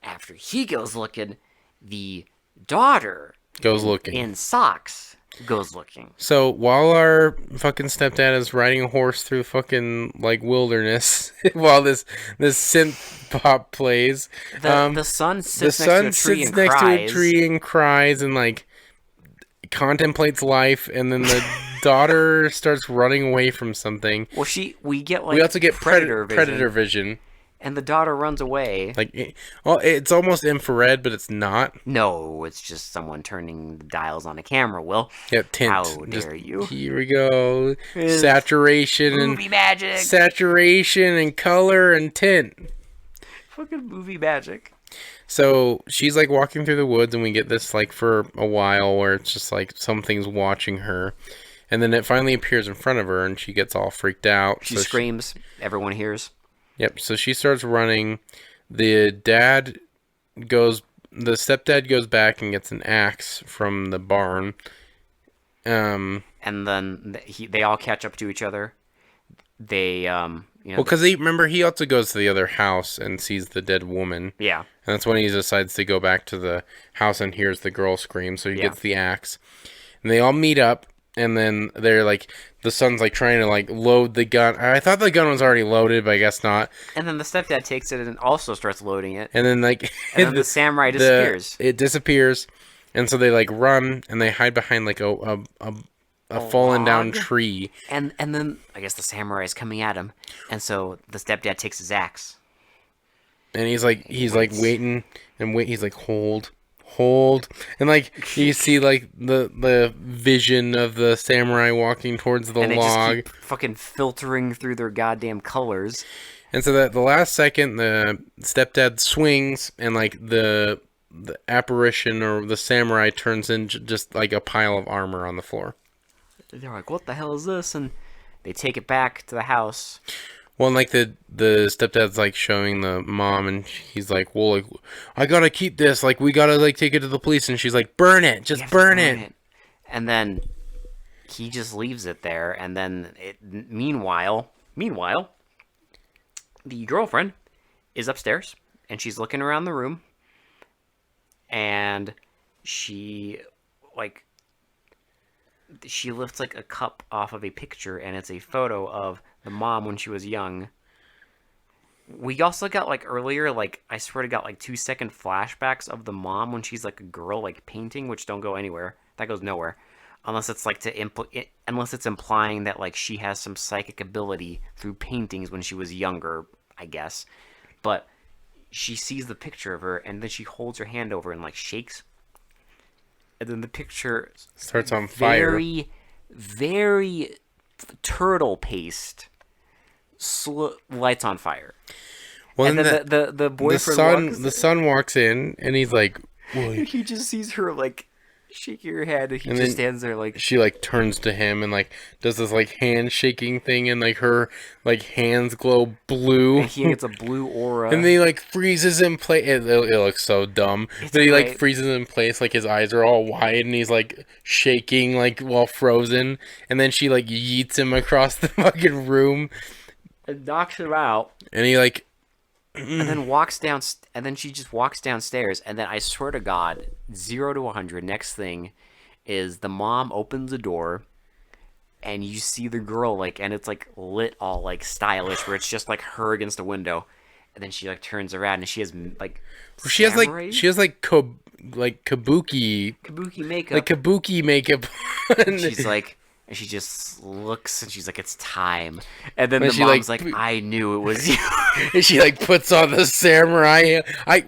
after he goes looking, the daughter goes looking in socks goes looking. So while our fucking stepdad is riding a horse through fucking, like, wilderness, while this synth pop plays, the son sits next to a tree and cries and, like, contemplates life, and then the daughter starts running away from something. Well, we also get predator vision. And the daughter runs away. Like, well, it's almost infrared, but it's not. No, it's just someone turning the dials on a camera, Will. Yeah, tint. How dare you? Here we go. Saturation movie magic. Saturation and color and tint. Fucking movie magic. So she's, like, walking through the woods, and we get this, like, for a while where it's just like something's watching her. And then it finally appears in front of her, and she gets all freaked out. She screams. Everyone hears. Yep, so she starts running. The stepdad goes back and gets an axe from the barn. And then they all catch up to each other. They, you know... Well, because he also goes to the other house and sees the dead woman. Yeah. And that's when he decides to go back to the house and hears the girl scream, so he gets the axe. And they all meet up, and then they're, like... The son's, like, trying to, like, load the gun. I thought the gun was already loaded, but I guess not. And then the stepdad takes it and also starts loading it. And then, like... And then the samurai disappears. It disappears. And so they, like, run, and they hide behind, like, a fallen down tree. And then, I guess the samurai is coming at him. And so the stepdad takes his axe. And he's like waiting, and he's like, hold. hold, and like you see like the vision of the samurai walking towards the and they log. just keep fucking filtering through their goddamn colors. And so that the last second, the stepdad swings, and like the apparition or the samurai turns into just like a pile of armor on the floor. They're like, "What the hell is this?" And they take it back to the house. Well, and like the stepdad's like showing the mom, and he's like, "Well, like I gotta keep this. Like we gotta like take it to the police." And she's like, "Burn it, just burn it." And then he just leaves it there. And then meanwhile, the girlfriend is upstairs, and she's looking around the room, and she lifts like a cup off of a picture, and it's a photo of the mom when she was young. We also got like earlier, like I swear to God, like 2-second flashbacks of the mom when she's like a girl, like painting, which don't go anywhere. That goes nowhere, unless it's like unless it's implying that like she has some psychic ability through paintings when she was younger, I guess. But she sees the picture of her, and then she holds her hand over and like shakes, and then the picture starts on fire. Very, very turtle paste. Lights on fire. Well, and then the boyfriend the son walks in, and he's like, he just sees her like shaking her head, and he just stands there like. She like turns to him and like does this like hand shaking thing, and like her like hands glow blue. And he gets a blue aura, and then he like freezes in place. It looks so dumb. But he like freezes in place, like his eyes are all wide, and he's like shaking like while frozen. And then she like yeets him across the fucking room. It knocks him out, and he like, and then walks down, and then she just walks downstairs, and then I swear to God, 0 to 100. Next thing is the mom opens the door, and you see the girl like, and it's like lit all like stylish, where it's just like her against a window, and then she like turns around, and she has like kabuki makeup, and she's like. And she just looks, and she's like, "It's time." And then the mom's like, "I knew it was you." And she like puts on the samurai.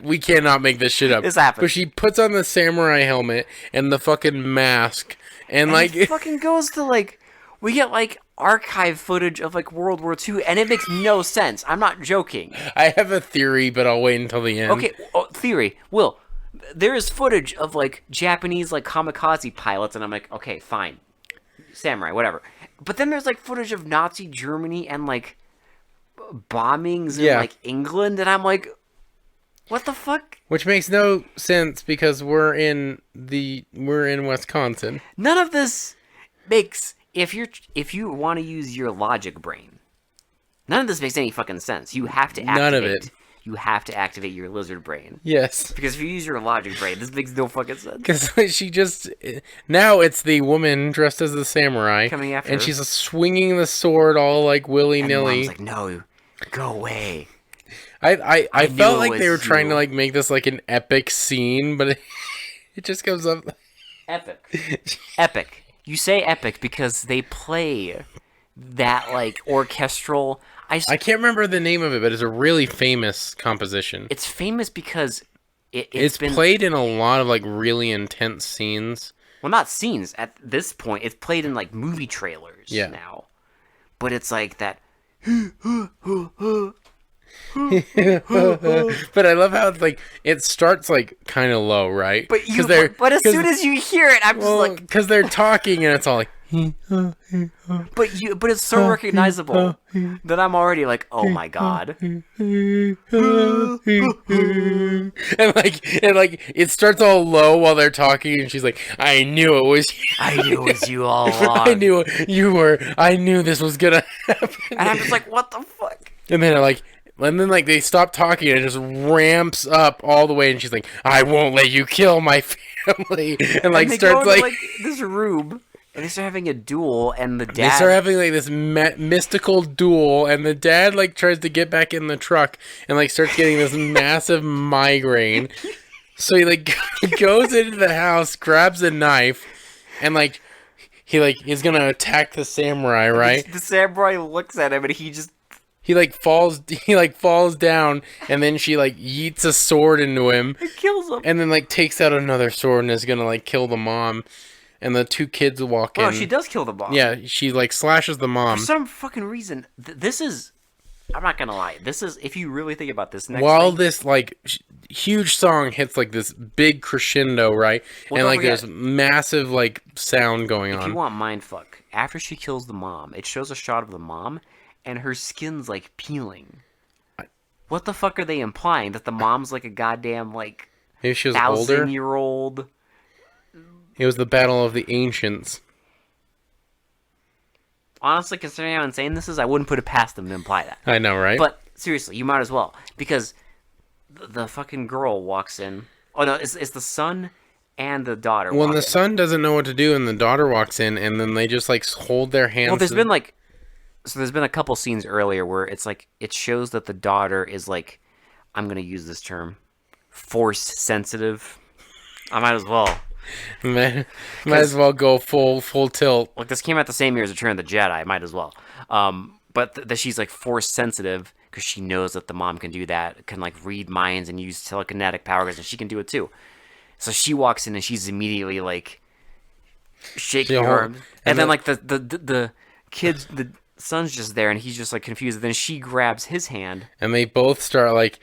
We cannot make this shit up. This happened. But she puts on the samurai helmet and the fucking mask, and like it fucking goes to like, we get like archive footage of like World War II, and it makes no sense. I'm not joking. I have a theory, but I'll wait until the end. Okay, theory. Will, there is footage of like Japanese like kamikaze pilots, and I'm like, okay, fine. Samurai, whatever. But then there's like footage of Nazi Germany and like bombings in like England, and I'm like, what the fuck? Which makes no sense because we're in Wisconsin. None of this makes if you want to use your logic brain. None of this makes any fucking sense. You have to activate. None of it. You have to activate your lizard brain. Yes. Because if you use your logic brain, this makes no fucking sense. Because she just... Now it's the woman dressed as the samurai. Coming after and her. she's swinging the sword all like willy-nilly. And the mom's like, no, go away. I felt like they were trying to like make this like an epic scene, but it just comes up... Epic. Epic. You say epic because they play that like orchestral... I can't remember the name of it, but it's a really famous composition. It's famous because it's been played in a lot of like really intense scenes. Well, not scenes. At this point, it's played in like movie trailers now. But it's like that. But I love how like it starts like kind of low, right? But as soon as you hear it, I'm just like, because they're talking and it's all like. But it's so recognizable that I'm already like, oh my God. and like it starts all low while they're talking, and she's like, I knew it was you all along. I knew this was gonna happen. And I'm just like, what the fuck? And then they stop talking, and it just ramps up all the way, and she's like, I won't let you kill my family. And like starts like this room. And they start having a duel, and the dad... They start having, like, this mystical duel, and the dad, like, tries to get back in the truck and, like, starts getting this massive migraine. So he, like, goes into the house, grabs a knife, and, like, he, like, is gonna attack the samurai, right? The samurai looks at him, and he falls down, and then she like yeets a sword into him, It kills him. and then like takes out another sword and is gonna like kill the mom, and the two kids walk Well, in. she does kill the mom. Yeah, she like slashes the For mom. some fucking reason, this is. I'm not gonna lie. This is, if you really think about this next While thing, this like huge song hits like this big crescendo, right? Well, and don't like forget, there's massive like sound going if you on. want mindfuck, after she kills the mom, it shows a shot of the mom, and her skin's like peeling. What the fuck are they implying? That the mom's like a goddamn like Maybe she was older. 1,000-year-old? It was the Battle of the Ancients. Honestly, considering how insane this is, I wouldn't put it past them to imply that. I know, right? But seriously, you might as well, because the fucking girl walks in. Oh no, it's the son and the daughter. When walk the in. son doesn't know what to do and the daughter walks in, and then they just like hold their hands. Well, there's been a couple scenes earlier where it's like it shows that the daughter is like, I'm gonna use this term, force sensitive. I might as well. might as well go full tilt. Like, this came out the same year as Return of the Jedi. Might as well. But that she's like force sensitive because she knows that the mom can do that, can like read minds and use telekinetic powers, and she can do it too. So she walks in and she's immediately like shaking her arms, and then like the kids, the son's just there and he's just like confused. And then she grabs his hand, and they both start like.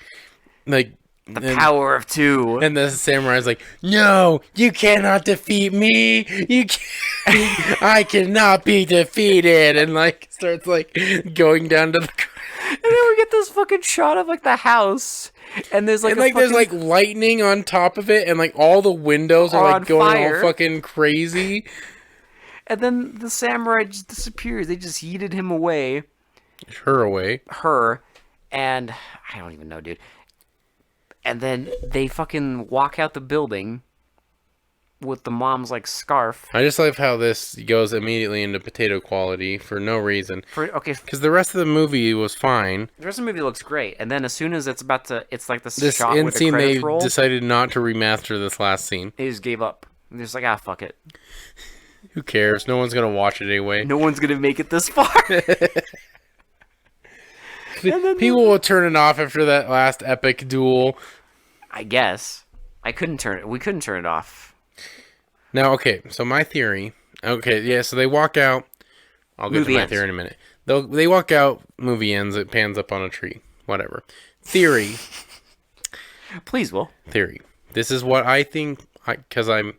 The power of two. And the samurai's like, "No, you cannot defeat me. You can't. I cannot be defeated." And like starts like going down to the. And then we get this fucking shot of like the house, and there's like and like there's like lightning on top of it, and like all the windows are like going fire. all fucking crazy. And then the samurai just disappears. They just yeeted him away. Her away. Her, and I don't even know, dude. And then they fucking walk out the building with the mom's like scarf. I just love how this goes immediately into potato quality for no reason. Because the rest of the movie was fine. The rest of the movie looks great, and then as soon as it's about to, it's like this shot with the credits roll. They decided not to remaster this last scene. They just gave up. They're just like, fuck it. Who cares? No one's gonna watch it anyway. No one's gonna make it this far. People will turn it off after that last epic duel. I guess. We couldn't turn it off. Now, okay, so my theory. Okay, yeah, so they walk out. I'll get to my theory in a minute. They walk out, movie ends, it pans up on a tree. Whatever. Theory. Please, Will. Theory. This is what I think, because I'm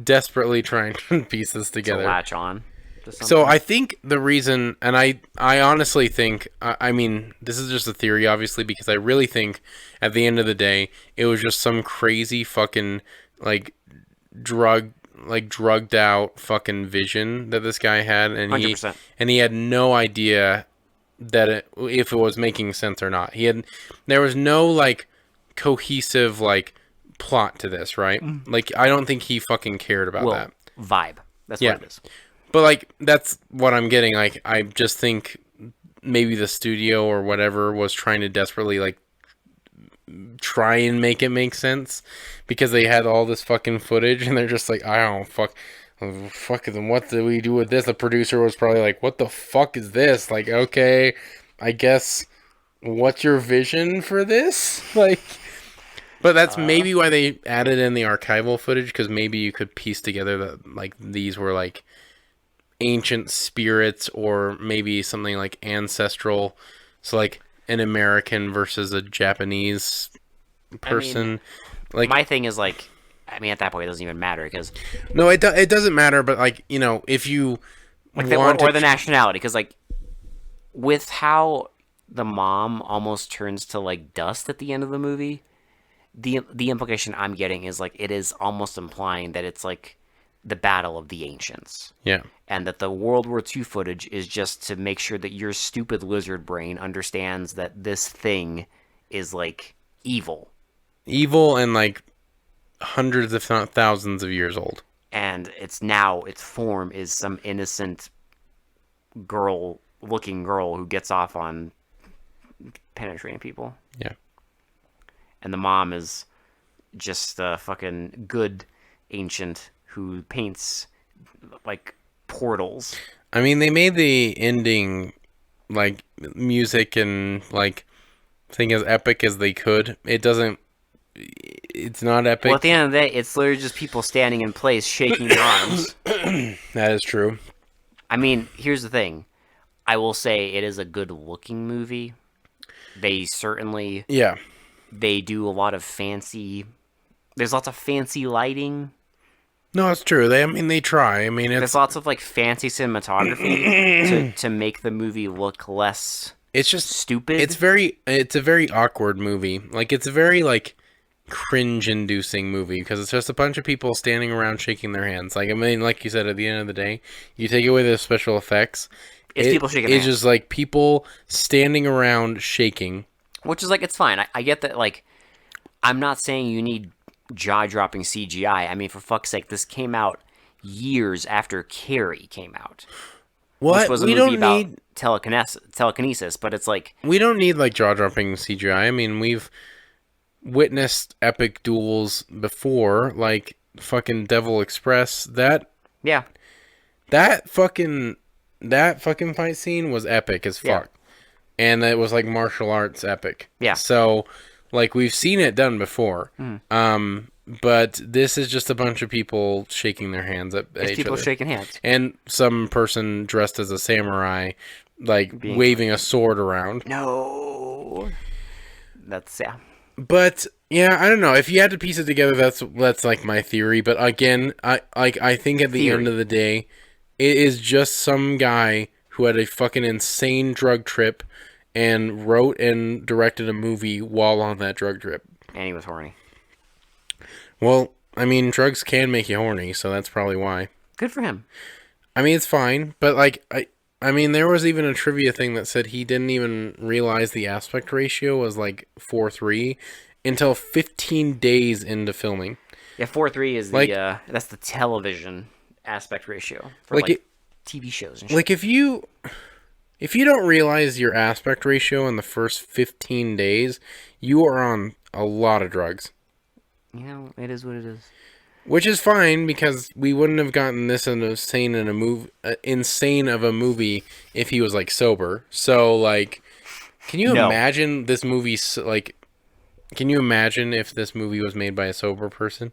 desperately trying to piece this together. To latch on. So I think the reason, and I honestly think, I mean, this is just a theory, obviously, because I really think at the end of the day, it was just some crazy fucking, like, drugged out fucking vision that this guy had, and 100%. he had no idea that if it was making sense or not. There was no, like, cohesive, like, plot to this, right? Like, I don't think he fucking cared about that. Vibe. That's what it is. But, like, that's what I'm getting. Like, I just think maybe the studio or whatever was trying to desperately, like, try and make it make sense. Because they had all this fucking footage, and they're just like, I don't fuck them. What do we do with this? The producer was probably like, what the fuck is this? Like, okay, I guess, what's your vision for this? Like... But that's maybe why they added in the archival footage, because maybe you could piece together that, like, these were, like, ancient spirits, or maybe something like ancestral. So, like, an American versus a Japanese person. I mean, like, my thing is, like, I mean, at that point, it doesn't even matter, because... No, it doesn't matter, but, like, you know, if you like or the nationality, because, like, with how the mom almost turns to, like, dust at the end of the movie... The implication I'm getting is, like, it is almost implying that it's, like, the battle of the ancients. Yeah. And that the World War II footage is just to make sure that your stupid lizard brain understands that this thing is, like, evil. Evil and, like, hundreds if not thousands of years old. And its form is some innocent looking girl who gets off on penetrating people. Yeah. And the mom is just a fucking good ancient who paints, like, portals. I mean, they made the ending, like, music and like thing as epic as they could. It doesn't. It's not Well, at epic. the end of the day, it's literally just people standing in place, shaking their arms. That is true. I mean, here's the thing. I will say it is a good-looking movie. They certainly Yeah. they do a lot of fancy. There's lots of fancy lighting. No, it's true. I mean, they try. I mean, There's lots of like fancy cinematography to make the movie look less it's just stupid. It's a very awkward movie. Like it's a very like cringe-inducing movie because it's just a bunch of people standing around shaking their hands. Like I mean, like you said, at the end of the day, you take away the special effects. It's people shaking It's hands. just like people standing around shaking. Which is like, it's fine. I get that, like, I'm not saying you need jaw-dropping CGI. I mean, for fuck's sake, this came out years after Carrie came out. What? Which was a movie about telekinesis, but it's like... We don't need, like, jaw-dropping CGI. I mean, we've witnessed epic duels before, like, fucking Devil Express. Yeah. That fucking fight scene was epic as fuck. Yeah. And it was like martial arts epic. Yeah. So, like, we've seen it done before. But this is just a bunch of people shaking their hands at It's each people other. shaking hands. And some person dressed as a samurai, like, waving a sword around. No. That's, yeah. But yeah, I don't know. If you had to piece it together, that's like my theory. But again, I think at the end of the day, it is just some guy who had a fucking insane drug trip and wrote and directed a movie while on that drug trip. And he was horny. Well, I mean, drugs can make you horny, so that's probably why. Good for him. I mean, it's fine, but like I mean, there was even a trivia thing that said he didn't even realize the aspect ratio was like 4:3 until 15 days into filming. Yeah, 4:3 is Like, that's the television aspect ratio for like TV shows and shit. like if you don't realize your aspect ratio in the first 15 days, you are on a lot of drugs. You know, it is what it is. Which is fine because we wouldn't have gotten this insane of a movie if he was like sober. So like, can you imagine this movie? Like, can you imagine if this movie was made by a sober person?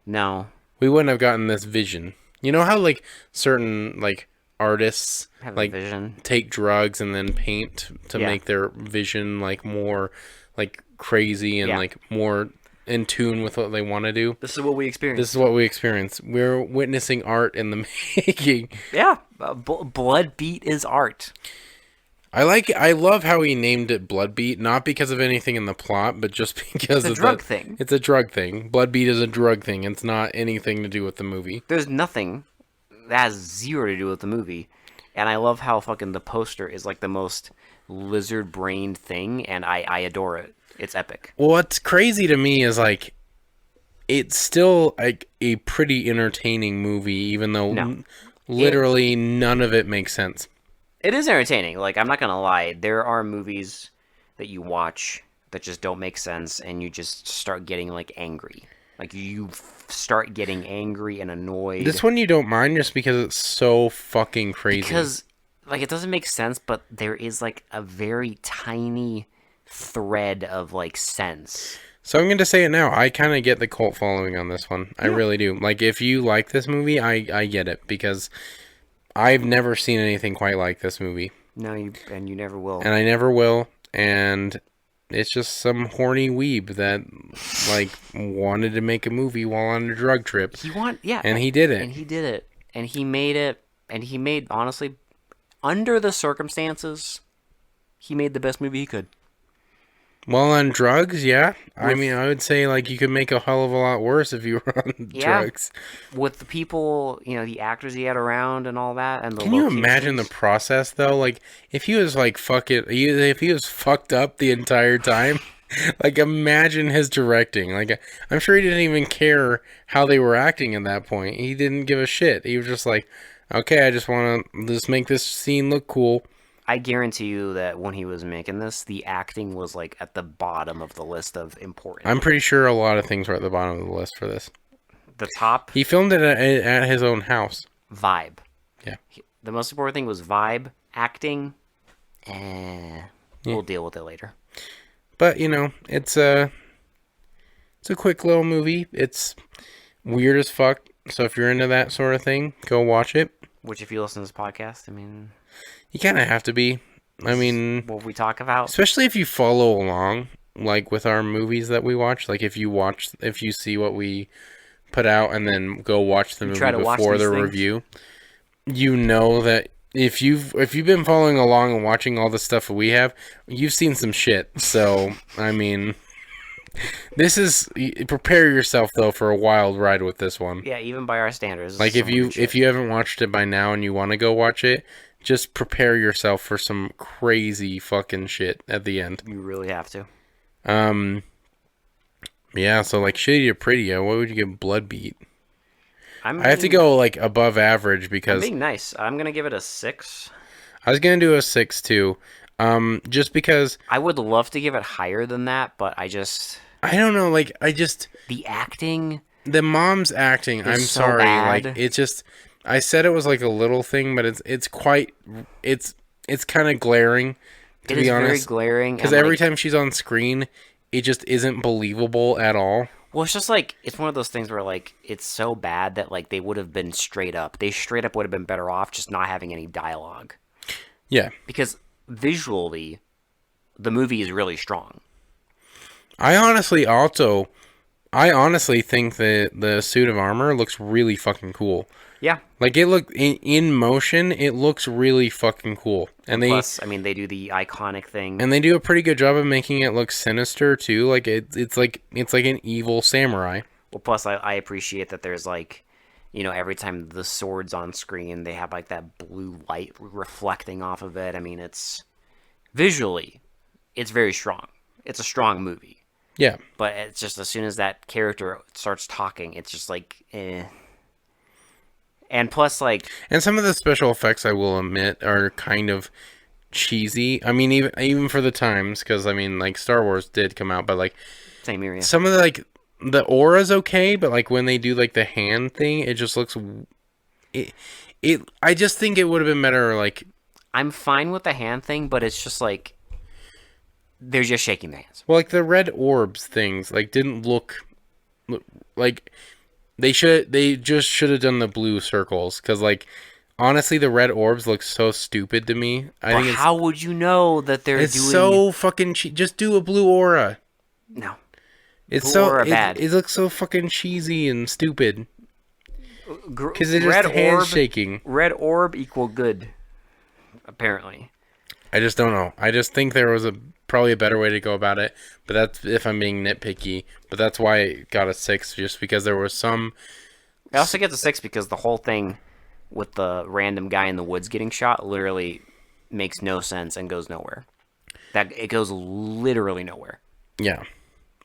No. We wouldn't have gotten this vision. You know how like certain like artists Have like a vision. take drugs and then paint to make their vision like more like crazy and like more in tune with what they want to do. This is what we experience. This is what we experience. We're witnessing art in the making. Yeah, Blood Beat is art. I love how he named it Blood Beat, not because of anything in the plot, but just because It's a drug thing. It's a drug thing. Blood Beat is a drug thing. It's not anything to do with the movie. There's nothing that has zero to do with the movie. And I love how fucking the poster is like the most lizard-brained thing, and I adore it. It's epic. Well, what's crazy to me is like it's still like a pretty entertaining movie, even though literally none of it makes sense. It is entertaining. Like, I'm not gonna lie. There are movies that you watch that just don't make sense, and you just start getting like angry. Like you start getting angry and annoyed. This one you don't mind just because it's so fucking crazy. Because like it doesn't make sense, but there is like a very tiny thread of like sense. So I'm going to say it now. I kind of get the cult following on this one. I really do. Like, if you like this movie, I get it. Because I've never seen anything quite like this movie. No, you never will. And I never will. And it's just some horny weeb that, like, wanted to make a movie while on a drug trip. And he did it. And he did it. And he made it. And he made, honestly, under the circumstances, he made the best movie he could. Well, on drugs, yeah. I mean, I would say, like, you could make a hell of a lot worse if you were on drugs. With the people, you know, the actors he had around and all that, and the Can you imagine the process, though? Like, if he was, like, if he was fucked up the entire time, like, imagine his directing. Like, I'm sure he didn't even care how they were acting at that point. He didn't give a shit. He was just like, okay, I just want to just make this scene look cool. I guarantee you that when he was making this, the acting was like at the bottom of the list of important. I'm pretty sure a lot of things were at the bottom of the list for this. The top. He filmed it at his own house. Vibe. Yeah. The most important thing was vibe, acting, We'll deal with it later. But you know, it's a quick little movie. It's weird as fuck. So if you're into that sort of thing, go watch it. Which, if you listen to this podcast, I mean, You kind of have to be. I mean, what we talk about. especially if you follow along, like with our movies that we watch. Like if you see what we put out and then go watch the movie try to watch before these the things. review, you know that if you've been following along and watching all the stuff that we have, you've seen some shit. So I mean, prepare yourself though for a wild ride with this one. Yeah, even by our standards. Like if you haven't watched it by now and you want to go watch it, just prepare yourself for some crazy fucking shit at the end. You really have to. Yeah, so like shitty to pretty, what would you give Blood Beat? I have to go like above average I'm because being nice. I'm gonna give it a 6. I was gonna do a 6 too. Just because I would love to give it higher than that, but I don't know, like the acting. the mom's acting. I'm so sorry, bad. like it just. I said it was like a little thing, but it's kind of glaring. To It be is honest, very glaring. because and, every like, time she's on screen, it just isn't believable at all. well, it's just like it's one of those things where like it's so bad that like they would have been straight up. They straight up would have been better off just not having any dialogue. Yeah, Because visually, the movie is really strong. I honestly think that the suit of armor looks really fucking cool. Yeah. Like it look in motion, it looks really fucking cool. And Plus, I mean, they do the iconic thing. they do a pretty good job of making it look sinister too. Like it's like an evil samurai. Well, plus, I appreciate that there's like, every time the sword's on screen, they have like that blue light reflecting off of it. I mean, it's visually, it's very strong. It's a strong movie. Yeah. But it's just as soon as that character starts talking, it's just like, eh. And plus, like, And some of the special effects, I will admit, are kind of cheesy. I mean, even for the times, because I mean, like Star Wars did come out, but like same area. some of the like the aura's okay, but like when they do like the hand thing, it just looks. I just think it would have been better. Like I'm fine with the hand thing, but it's just like they're just shaking their hands. well, like the red orbs things, like didn't look like they just should have done the blue circles because like. Honestly, the red orbs look so stupid to me. But how would you know that they're it's doing? so fucking just do a blue aura. No. It's Blue so aura bad. It looks so fucking cheesy and stupid because it's red just hands orb, shaking. Red orb equal good. Apparently. I just don't know. I just think there was probably a better way to go about it. But that's if I'm being nitpicky. But that's why it got a 6, just because there was some. It also gets a 6 because the whole thing with the random guy in the woods getting shot literally makes no sense and goes nowhere. That it goes literally nowhere. Yeah,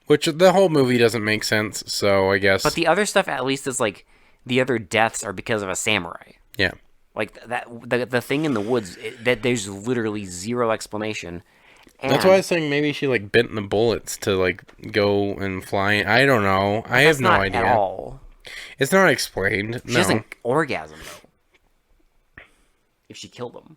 which the whole movie doesn't make sense. So I guess. But the other stuff at least is like the other deaths are because of a samurai. Yeah. Like that the thing in the woods that there's literally zero explanation. And That's why I was saying maybe she like bent the bullets to like go and fly. I don't know. I have no idea. At all. It's not explained. She No. doesn't orgasm though. If she killed him.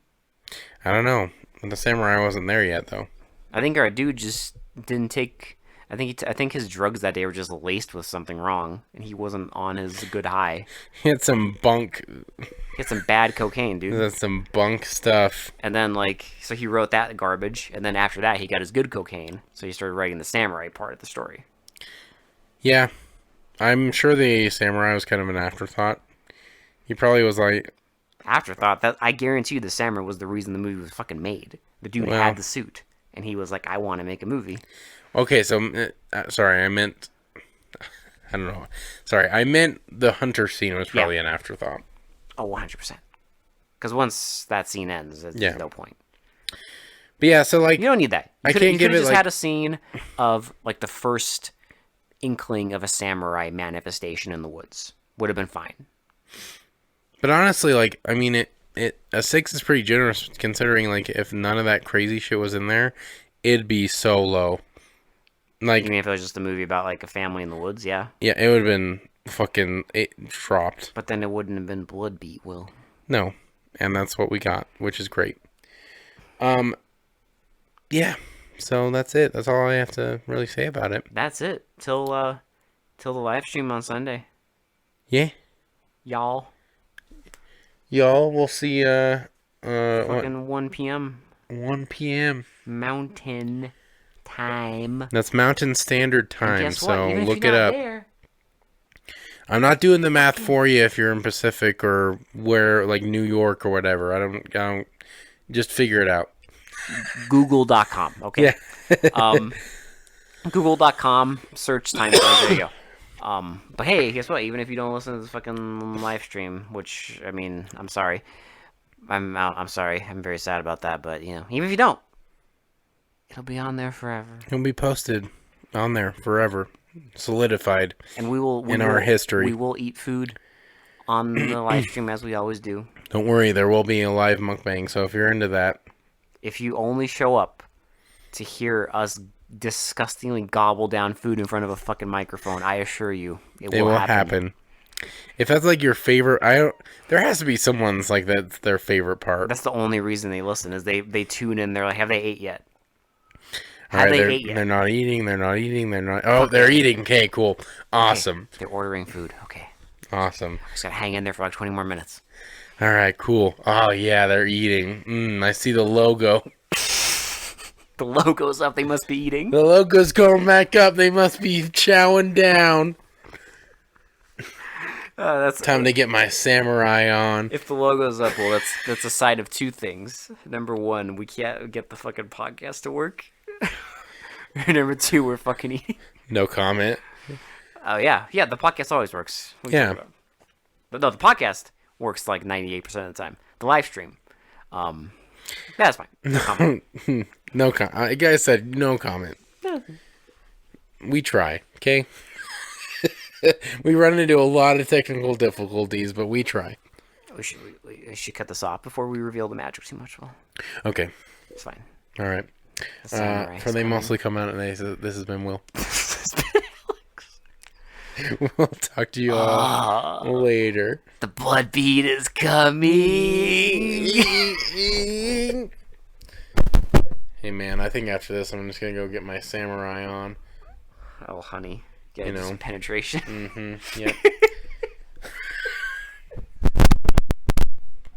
I don't know. The samurai wasn't there yet, though. I think our dude just didn't take. I think his drugs that day were just laced with something wrong, and he wasn't on his good high. He had some bunk. He had some bad cocaine, dude. That's some bunk stuff. And then so he wrote that garbage, and then after that he got his good cocaine, so he started writing the samurai part of the story. Yeah, I'm sure the samurai was kind of an afterthought. He probably was like. Afterthought that I guarantee you the samurai was the reason the movie was fucking made. The dude had the suit, and he was like, "I want to make a movie." Okay, so sorry, I meant. I don't know. Sorry, I meant the hunter scene was probably an afterthought. Oh, 100%. Because once that scene ends, there's no point. But yeah, so like you don't need that. You can't give it just like had a scene of like the first inkling of a samurai manifestation in the woods. Would have been fine. But honestly, like I mean, a 6 is pretty generous considering like if none of that crazy shit was in there, it'd be so low. Like You mean if it was just a movie about like a family in the woods? Yeah. yeah, it would have been fucking dropped. But then it wouldn't have been Blood Beat, Will. No, and that's what we got, which is great. Yeah. So that's it. That's all I have to really say about it. That's it. Till the live stream on Sunday. Yeah. Y'all. Y'all, we'll see Fucking 1 p.m. 1 p.m. Mountain time. That's Mountain Standard And Time, guess what? so Even if look you're it not up. there, I'm not doing the math for you if you're in Pacific or where, like New York or whatever. I don't just figure it out. Google.com. Okay. Yeah. Google.com, search time zone. There you go. But hey, guess what? Even if you don't listen to this fucking live stream, which, I mean, I'm sorry. I'm sorry. I'm very sad about that. But, you know, even if you don't, it'll be on there forever. It'll be posted on there forever. Solidified And we will in our history. We will eat food on the live stream as we always do. Don't worry, there will be a live mukbang, so if you're into that. If you only show up to hear us disgustingly gobble down food in front of a fucking microphone, I assure you, it will happen. If that's like your favorite, there has to be someone's like that's their favorite part. That's the only reason they listen is they tune in. They're like, have they ate yet? Have they ate yet? They're not eating. They're not eating. They're not. Oh, they're eating. Okay, cool. Awesome. Okay. They're ordering food. Okay. Awesome. Just gotta hang in there for like 20 more minutes. All right, cool. Oh yeah, they're eating. I see the logo. The logo's up. They must be eating. The logo's going back up. They must be chowing down. That's time to get my samurai on. If the logo's up, well, that's a sign of two things. Number one, we can't get the fucking podcast to work. Number two, we're fucking eating. No comment. Oh yeah, the podcast always works. Yeah. But no, the podcast works like 98% of the time. The live stream, that's fine. No comment. No comment. Like I said, no comment. We try, okay? We run into a lot of technical difficulties, but we try. We should cut this off before we reveal the magic too much. Well, okay. It's fine. All right. For they mostly come out and they say, this has been Will. We'll talk to you all later. The blood beat is coming. Hey man, I think after this I'm just gonna go get my samurai on. Oh honey, get some penetration. Yep.